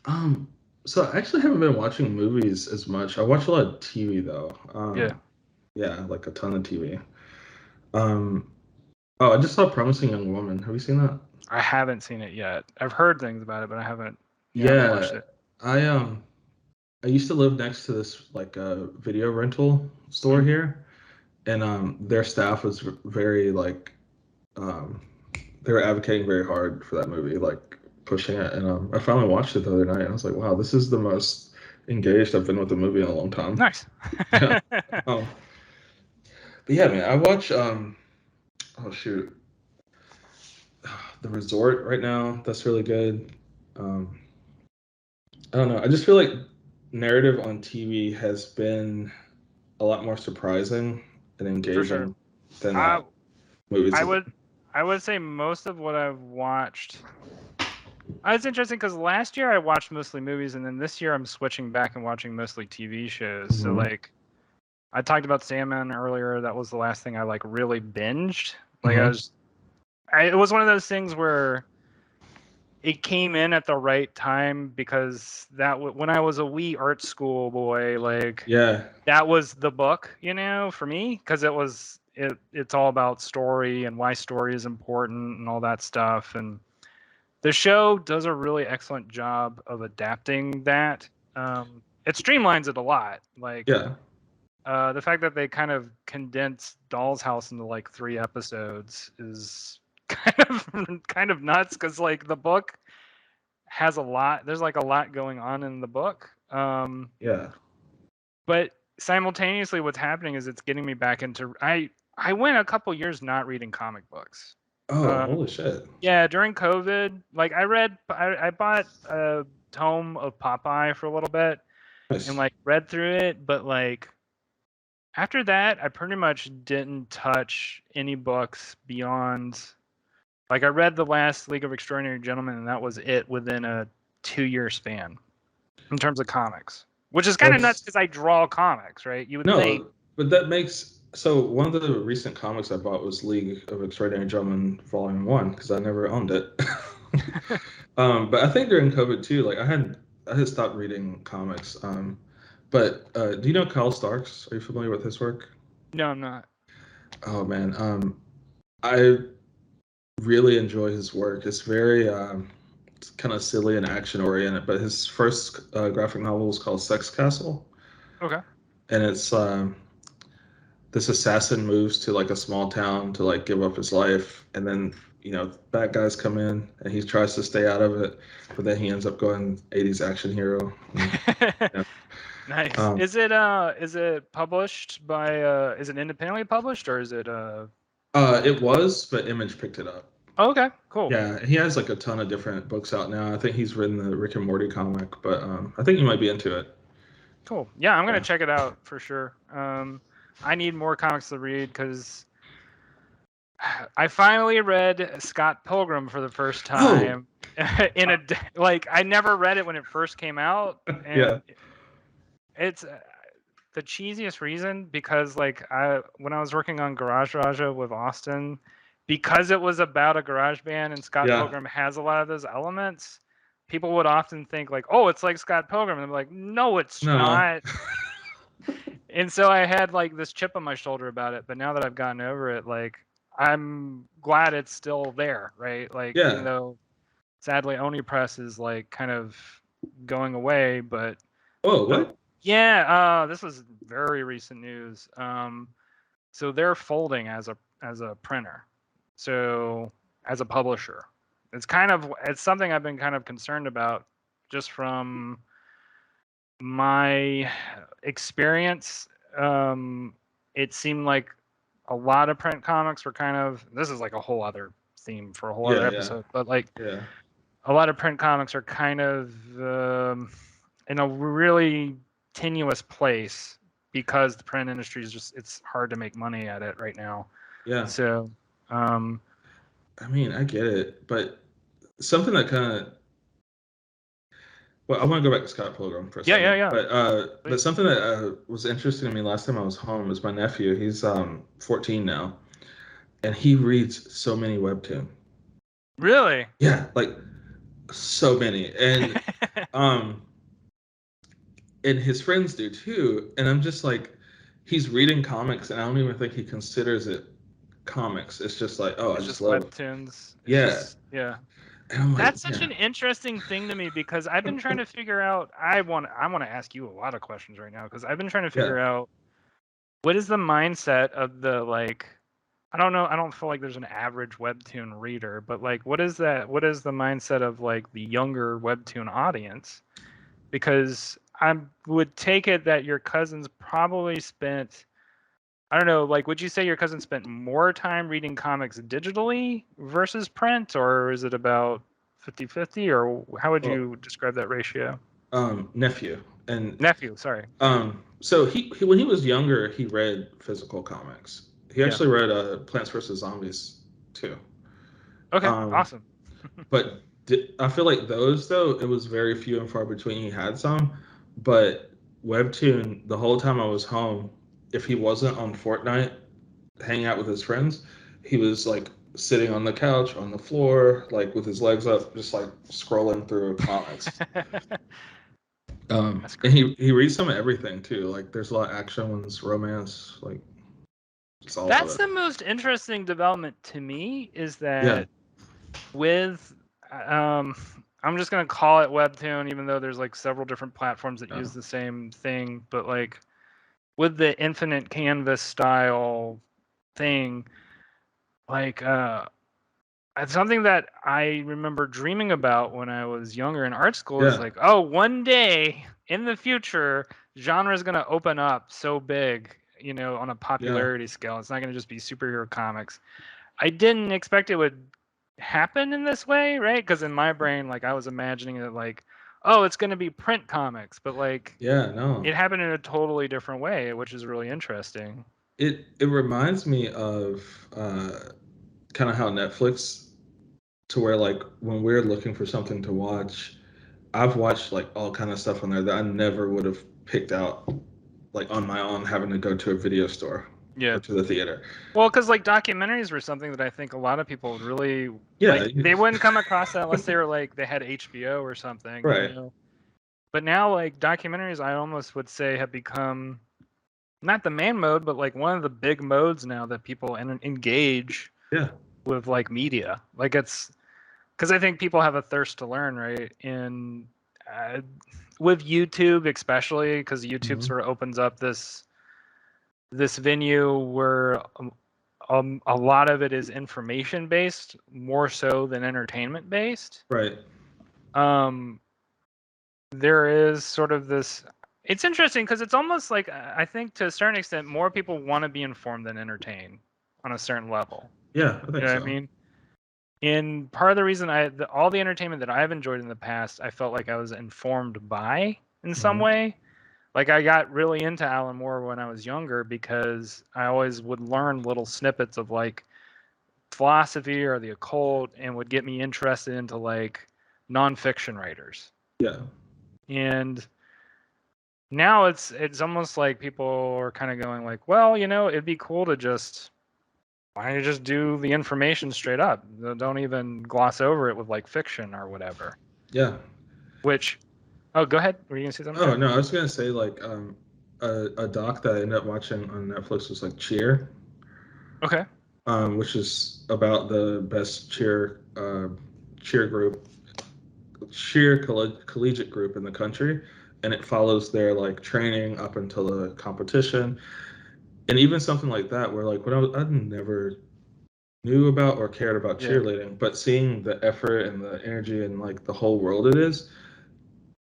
Um, so I actually haven't been watching movies as much. I watch a lot of TV though. Yeah, Yeah, like a ton of TV. Um, oh, I just saw Promising Young Woman. Have you seen that? I haven't seen it yet. I've heard things about it, but I haven't. Yeah, I haven't watched Yeah, it. I I used to live next to this like video rental store Mm. here, and their staff was very like um they were advocating very hard for that movie, like pushing it. And I finally watched it the other night, and I was like, wow, this is the most engaged. I've been with the movie in a long time. Nice. Yeah. Um, but yeah, man, I watch. Oh shoot, The Resort right now. That's really good. Um, I don't know. I just feel like narrative on TV has been a lot more surprising and For sure. engaging than I movies I have would been. I would say most of what I've watched. It's interesting because last year I watched mostly movies, and then this year I'm switching back and watching mostly TV shows. So Mhm. like I talked about Sandman earlier. That was the last thing I like really binged. Like Mhm. it was one of those things where it came in at the right time because when I was a wee art school boy, like Yeah. that was the book, for me, because it's all about story and why story is important and all that stuff. And the show does a really excellent job of adapting that. It streamlines it a lot. Like Yeah. the fact that they kind of condensed Doll's House into like 3 episodes is kind of nuts because like the book has a lot. There's like a lot going on in the book. Yeah. But simultaneously, what's happening is it's getting me back into. I went a couple years not reading comic books. Oh, Um, holy shit. yeah, during COVID, like I bought a tome of Popeye for a little bit and Nice. like read through it, but like after that, I pretty much didn't touch any books beyond. Like I read the last League of Extraordinary Gentlemen, and that was it within a 2-year span in terms of comics, which is kind of nuts That's because I draw comics, right? You would think. no, but that makes so one of the recent comics I bought was League of Extraordinary Gentlemen Volume One because I never owned it. But I think during COVID too, like I had stopped reading comics. But do you know Kyle Starks? Are you familiar with his work? No, I'm not. Oh man, I really enjoy his work. It's very it's kind of silly and action oriented. But his first graphic novel was called Sex Castle, Okay. and it's this assassin moves to like a small town to like give up his life, and then bad guys come in and he tries to stay out of it, but then he ends up going 80s action hero. And, yeah. Nice. um, Is it published by is it independently published or is it it was, but Image picked it up. oh, okay, cool. Yeah, he has like a ton of different books out now. I think he's written the Rick and Morty comic, but I think you might be into it. Cool. Yeah, I'm gonna Yeah. check it out for sure. I need more comics to read because I finally read Scott Pilgrim for the first Oh, time like I never read it when it first came out, yeah. and it's the cheesiest reason because like when I was working on Garage Raja with Austin, because it was about a garage band and Scott Yeah. Pilgrim has a lot of those elements, people would often think like, oh, it's like Scott Pilgrim, and I'm like, no, it's No. not. And so I had like this chip on my shoulder about it, but now that I've gotten over it, like I'm glad it's still there, right? Like even Yeah. though sadly Oni Press is like kind of going away, but Oh, the what? yeah, this was very recent news. So they're folding as a printer, so as a publisher. It's something I've been kind of concerned about, just from my experience. It seemed like a lot of print comics were kind of. This is like a whole other theme for a whole other Yeah, yeah, episode, but like yeah. a lot of print comics are kind of in a really tenuous place because the print industry is it's hard to make money at it right now. Yeah. So, um, I mean, I get it, but something that kind of well, I want to go back to Scott Pilgrim for a yeah, yeah, second, yeah. but Please. something that was interesting to me last time I was home is my nephew. He's 14 now, and he reads so many webtoon. Really? Yeah, like so many, um, and his friends do too. And I'm just like, he's reading comics, and I don't even think he considers it comics. It's just like, oh, I It's just just love, webtoons. It's yeah. just yeah. And I'm like, That's such yeah, an interesting thing to me because I've been trying to figure out. I want to ask you a lot of questions right now because I've been trying to yeah. figure out what is the mindset of the like. I don't know. I don't feel like there's an average webtoon reader, but like, what is that? What is the mindset of like the younger webtoon audience? Because I would take it that your cousins probably spent, I don't know, like, would you say your cousin spent more time reading comics digitally versus print, or is it about 50-50, or how would Well, you describe that ratio? nephew, and Nephew, sorry. so he when he was younger, he read physical comics. He Yeah. actually read Plants vs Zombies too. Okay, Um, awesome. but I feel like those though it was very few and far between. He had some, but Webtoon the whole time I was home, if he wasn't on Fortnite hanging out with his friends, he was like sitting on the couch on the floor, like with his legs up, just like scrolling through comics. That's And great. he reads some of everything too. Like there's a lot of action ones, romance, like it's all of That's it. the most interesting development to me is Yeah, that with um I'm just gonna call it Webtoon, even though there's like several different platforms that yeah, use the same thing, but like with the infinite canvas style thing, like it's something that I remember dreaming about when I was younger in art school is yeah, like, oh, one day in the future, genre is gonna open up so big, on a yeah, popularity scale. It's not gonna just be superhero comics. I didn't expect it would happen in this way, right? Because in my brain, like I was imagining it like, oh, it's going to be print comics, but like yeah. it No, happened in a totally different way, which is really interesting. it reminds me of kind of how Netflix, to where like when we're looking for something to watch, I've watched like all kind of stuff on there that I never would have picked out like on my own, having to go to a video store Yeah. or to the theater. Well, because like documentaries were something that I think a lot of people would really Yeah, like. They wouldn't come across that unless they were like they had HBO or something, right. But now, like documentaries, I almost would say have become not the main mode, but like one of the big modes now that people engage Yeah, with like media. Like it's because I think people have a thirst to learn, right? And uh, with YouTube, especially because YouTube hmm sort of opens up this venue where a lot of it is information based more so than entertainment based. right. Um, there is sort of this. It's interesting because it's almost like I think to a certain extent more people want to be informed than entertained on a certain level. Yeah, I You think know what I so. mean? And part of the reason all the entertainment that I've enjoyed in the past, I felt like I was informed by in some hmm way. Like I got really into Alan Moore when I was younger because I always would learn little snippets of like philosophy or the occult and would get me interested into like nonfiction writers. Yeah, And now it's almost like people are kind of going like, well, it'd be cool to just why don't you just do the information straight up? Don't even gloss over it with like fiction or whatever. yeah. Which, oh, go ahead. Were you gonna say something, Oh Jack? no, I was gonna say like a doc that I ended up watching on Netflix was like Cheer, Okay. which is about the best cheer group, collegiate group in the country, and it follows their like training up until the competition, and even something like that where like I never knew about or cared about Yeah. cheerleading, but seeing the effort and the energy and like the whole world it is,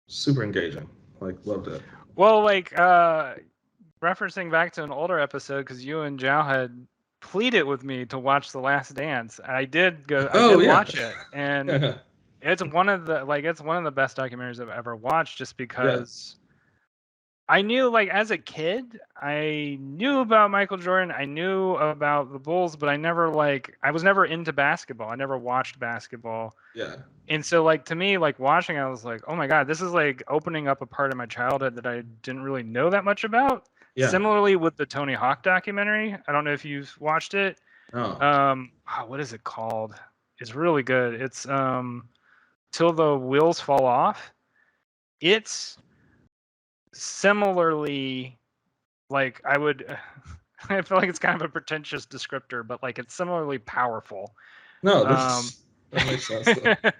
super engaging. Like loved it. Well, like referencing back to an older episode because you and Zhao had pleaded with me to watch The Last Dance. I Oh did yeah. watch it, and Yeah. it's one of the best documentaries I've ever watched just Yeah. because I knew, like, as a kid, I knew about Michael Jordan. I knew about the Bulls, but I was never into basketball. I never watched basketball. Yeah. And so, like, to me, like, watching, I was like, oh my God, this is like opening up a part of my childhood that I didn't really know that much about. Yeah. Similarly with the Tony Hawk documentary. I don't know if you've watched it. Oh. What is it called? It's really good. It's Till the Wheels Fall Off. It's similarly like I would I feel like it's kind of a pretentious descriptor, but like it's similarly powerful. No, Um, that makes sense though.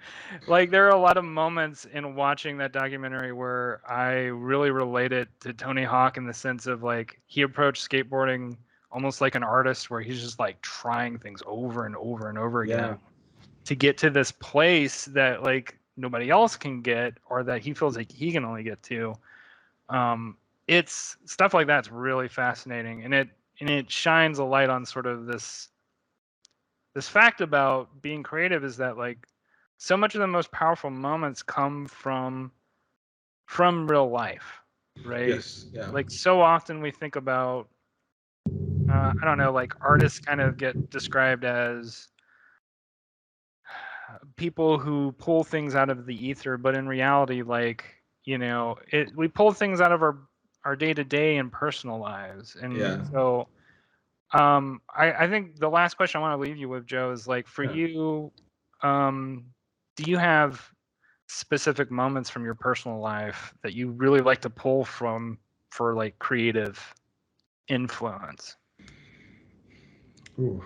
like there are a lot of moments in watching that documentary where I really related to Tony Hawk in the sense of like he approached skateboarding almost like an artist where he's just like trying things over and over and over Yeah. again to get to this place that like nobody else can get or that he feels like he can only get to. It's stuff like that's really fascinating, and it shines a light on sort of this fact about being creative, is that like so much of the most powerful moments come from real life, right? Yes. Yeah. Like so often we think about I don't know, like artists kind of get described as people who pull things out of the ether, but in reality, like, you know, we pull things out of our day-to-day and personal lives. And Yeah. so I think the last question I want to leave you with, Joe, is like, for Yeah. you, do you have specific moments from your personal life that you really like to pull from for like creative influence? Ooh.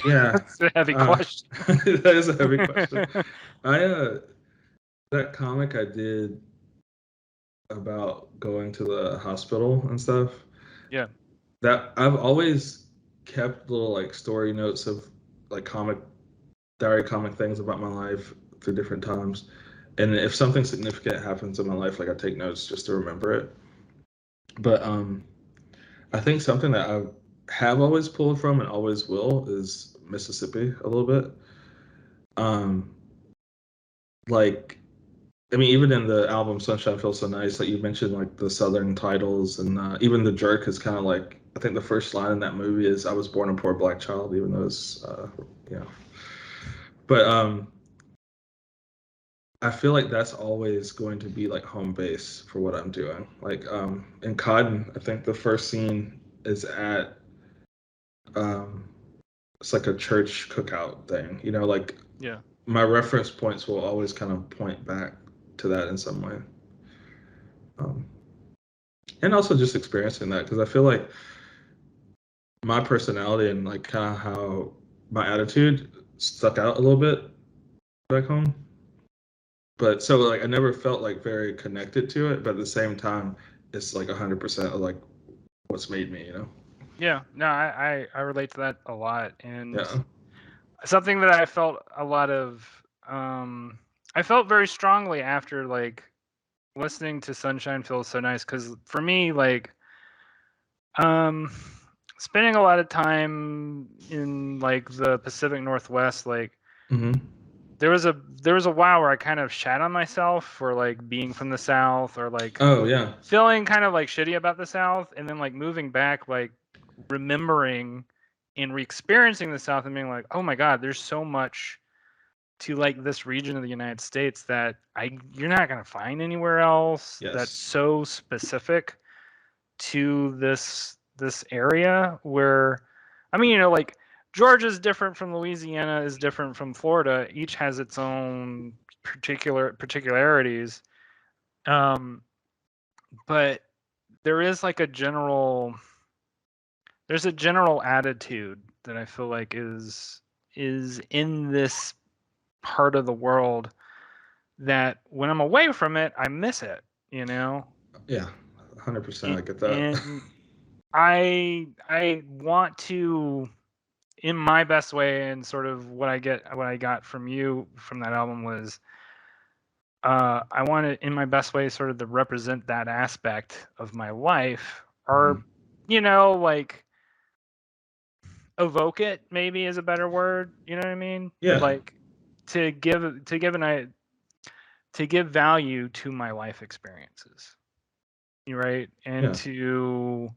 Yeah. That's a heavy question. That is a heavy question. I that comic I did about going to the hospital and stuff, Yeah. that I've always kept little like story notes of like diary comic things about my life through different times. And if something significant happens in my life, like I take notes just to remember it. But I think something that I have always pulled from and always will is Mississippi a little bit. Um, like I mean, even in the album "Sunshine Feels So Nice," like you mentioned, like the Southern titles, and even the jerk is kind of like, I think the first line in that movie is "I was born a poor black child," even though it's you know. But I feel like that's always going to be like home base for what I'm doing. Like in Cotton, I think the first scene is at um, it's like a church cookout thing. You know, like Yeah. my reference points will always kind of point back to that in some way. Um, and also just experiencing that, because I feel like my personality and like kind of how my attitude stuck out a little bit back home. But so like I never felt like very connected to it, but at the same time, it's like 100% of like what's made me, you know? Yeah. No, I relate to that a lot. And Yeah. something that I felt a lot of, I felt very strongly after like listening to Sunshine Feels So Nice, because for me, like, um, spending a lot of time in like the Pacific Northwest, like Hmm. there was a while where I kind of shat on myself for like being from the South, or like Oh yeah. feeling kind of like shitty about the South, and then like moving back, like remembering and re-experiencing the South and being like, oh my God, there's so much to like this region of the United States that you're not gonna find anywhere else, that's Yes. so specific to this area. Where, I mean, you know, like Georgia's different from Louisiana, is different from Florida. Each has its own particularities. Um, but there is like there's a general attitude that I feel like is in this part of the world that when I'm away from it, I miss it, you know? Yeah. 100%. And, I get that. and I want to, in my best way, and sort of what I got from you from that album was, I want to, in my best way, sort of to represent that aspect of my life, or, Mhm. you know, like evoke it, maybe is a better word. You know what I mean? Yeah. Like to give value to my life experiences, right? And Yeah. to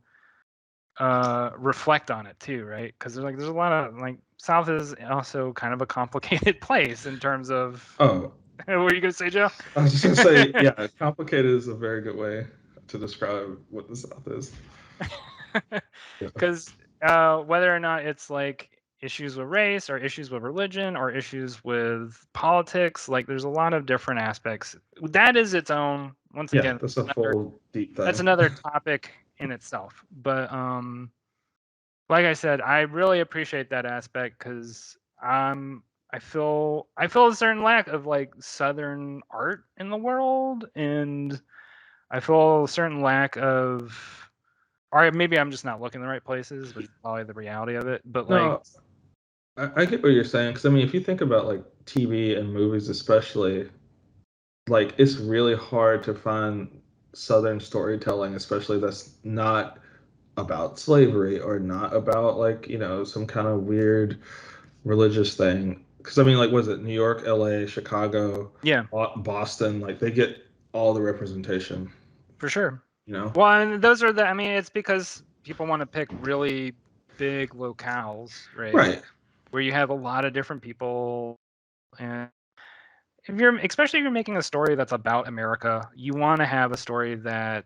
reflect on it too, right? Because there's a lot of like, South is also kind of a complicated place in terms of Oh, what were you gonna say, Joe? I was just gonna say, yeah, complicated is a very good way to describe what the South is. Yeah. Because whether or not it's like issues with race, or issues with religion, or issues with politics, like there's a lot of different aspects. That is its own, once Yeah, again, that's a full deep that's thing. another topic in itself. But like I said, I really appreciate that aspect, because I feel a certain lack of like Southern art in the world, and I feel a certain lack of, or maybe I'm just not looking in the right places, which is probably the reality of it. But like, No, I get what you're saying, because I mean, if you think about like TV and movies, especially, like it's really hard to find. Southern storytelling, especially that's not about slavery or not about like, some kind of weird religious thing. Because I mean, like, was it New York, LA, Chicago, Yeah, Boston? Like, they get all the representation, for sure. you know? Well, and those are I mean, it's because people want to pick really big locales, right? Right. Where you have a lot of different people. And especially if you're making a story that's about America, you want to have a story that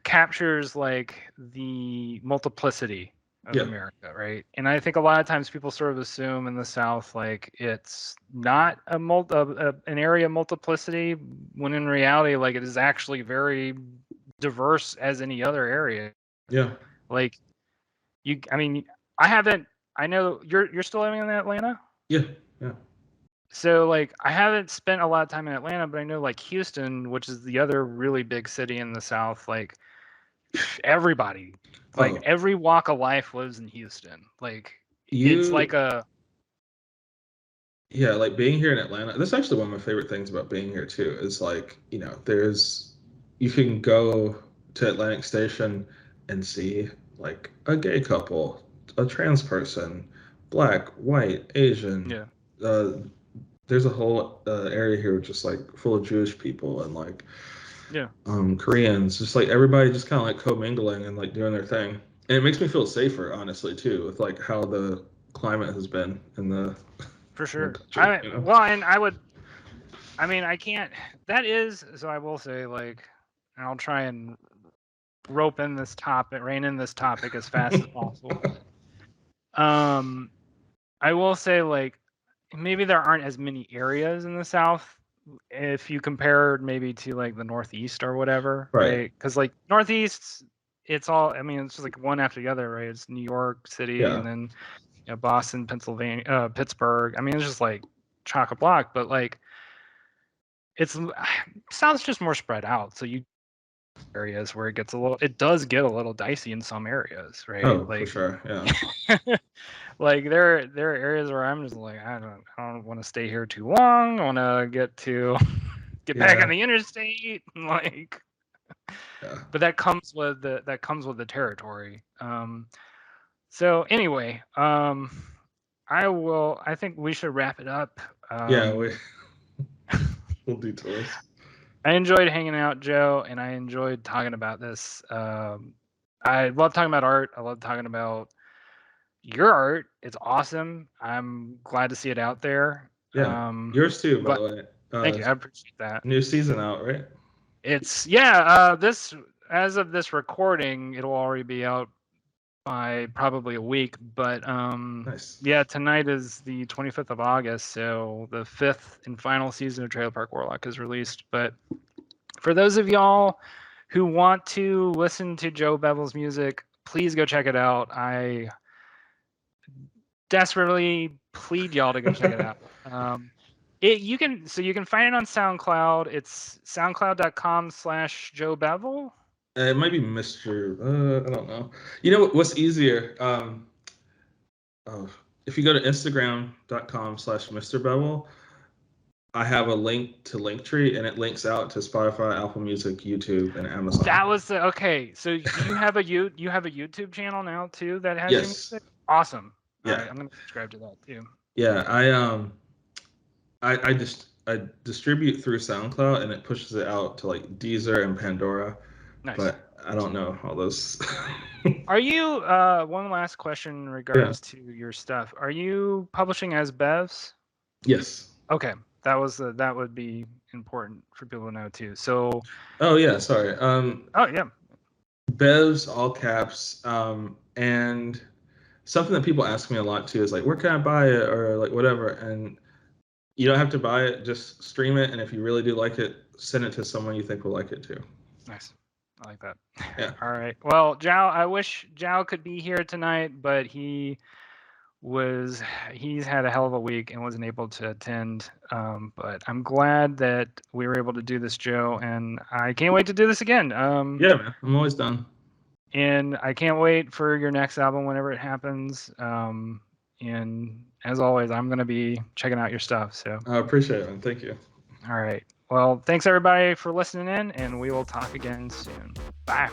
captures like the multiplicity of Yeah. America, right? And I think a lot of times people sort of assume in the South like it's not an area of multiplicity, when in reality, like, it is actually very diverse as any other area. Yeah. Like, I mean, I haven't. I know you're still living in Atlanta. Yeah. Yeah. So, like, I haven't spent a lot of time in Atlanta, but I know, like, Houston, which is the other really big city in the South, like, everybody, like, Oh, every walk of life lives in Houston. Like, it's like you, a yeah, like being here in Atlanta. That's actually one of my favorite things about being here too, is like, you can go to Atlantic Station and see like a gay couple, a trans person, black, white, Asian. yeah, Uh, there's a whole area here just like full of Jewish people and like yeah, Koreans, just like everybody just kind of like commingling and like doing their thing. And it makes me feel safer, honestly, too, with like how the climate has been in the for in the sure. country, Well, and I mean, I can't. That is, so I will say, like, and I'll try and rein in this topic as fast as possible. Um, I will say, like, maybe there aren't as many areas in the South if you compare maybe to like the Northeast or whatever, Right. right? Because like Northeast, it's all. I mean, it's just like one after the other, right? It's New York City, Yeah. and then Boston, Pennsylvania, Pittsburgh. I mean, it's just like chock a block, but like it's South's just more spread out. So you areas where it does get a little dicey in some areas, right? Oh, for Like sure. Yeah. like there are areas where I'm just like I don't want to stay here too long. I want to get back on Yeah. the interstate. Like, Yeah. but that comes with the territory. So anyway, I think we should wrap it up. Yeah. We'll do tours. I enjoyed hanging out, Joe, and I enjoyed talking about this. I love talking about art. I love talking about your art. It's awesome. I'm glad to see it out there. Yeah. Yours too, by But the way. thank you. I appreciate that. New season out, right? It's this, as of this recording, it'll already be out by probably a week. But Nice. yeah, tonight is the 25th of August, so the 5th and final season of Trailer Park Warlock is released. But for those of y'all who want to listen to Joe Bevel's music, please go check it out. I desperately plead y'all to go check it out. You can find it on SoundCloud. It's soundcloud.com/Joe Bevel. It might be Mr. I don't know. You know what's easier? Oh, if you go to Instagram.com/Mr. Bevel, I have a link to Linktree, and it links out to Spotify, Apple Music, YouTube, and Amazon. That was okay. So do you have a YouTube channel now too that has your Yes. music? Awesome. All Yeah. right, I'm gonna subscribe to that too. Yeah. I distribute through SoundCloud, and it pushes it out to like Deezer and Pandora, Nice. but I don't know all those. Are you one last question in regards to your stuff? Are you publishing as BEVS? Yes. Okay. That would be important for people to know too. So Oh yeah, sorry. oh yeah. BEVS, all caps, and something that people ask me a lot too is like, where can I buy it or like whatever, and you don't have to buy it, just stream it, and if you really do like it, send it to someone you think will like it too. Nice. I like that. Yeah. All right. Well, Zhao, I wish Zhao could be here tonight, but he's had a hell of a week and wasn't able to attend. But I'm glad that we were able to do this, Joe, and I can't wait to do this again. Yeah, man. I'm always done. And I can't wait for your next album whenever it happens. And as always, I'm going to be checking out your stuff. So I appreciate it, man. Thank you. all right. Well, thanks everybody for listening in, and we will talk again soon. Bye.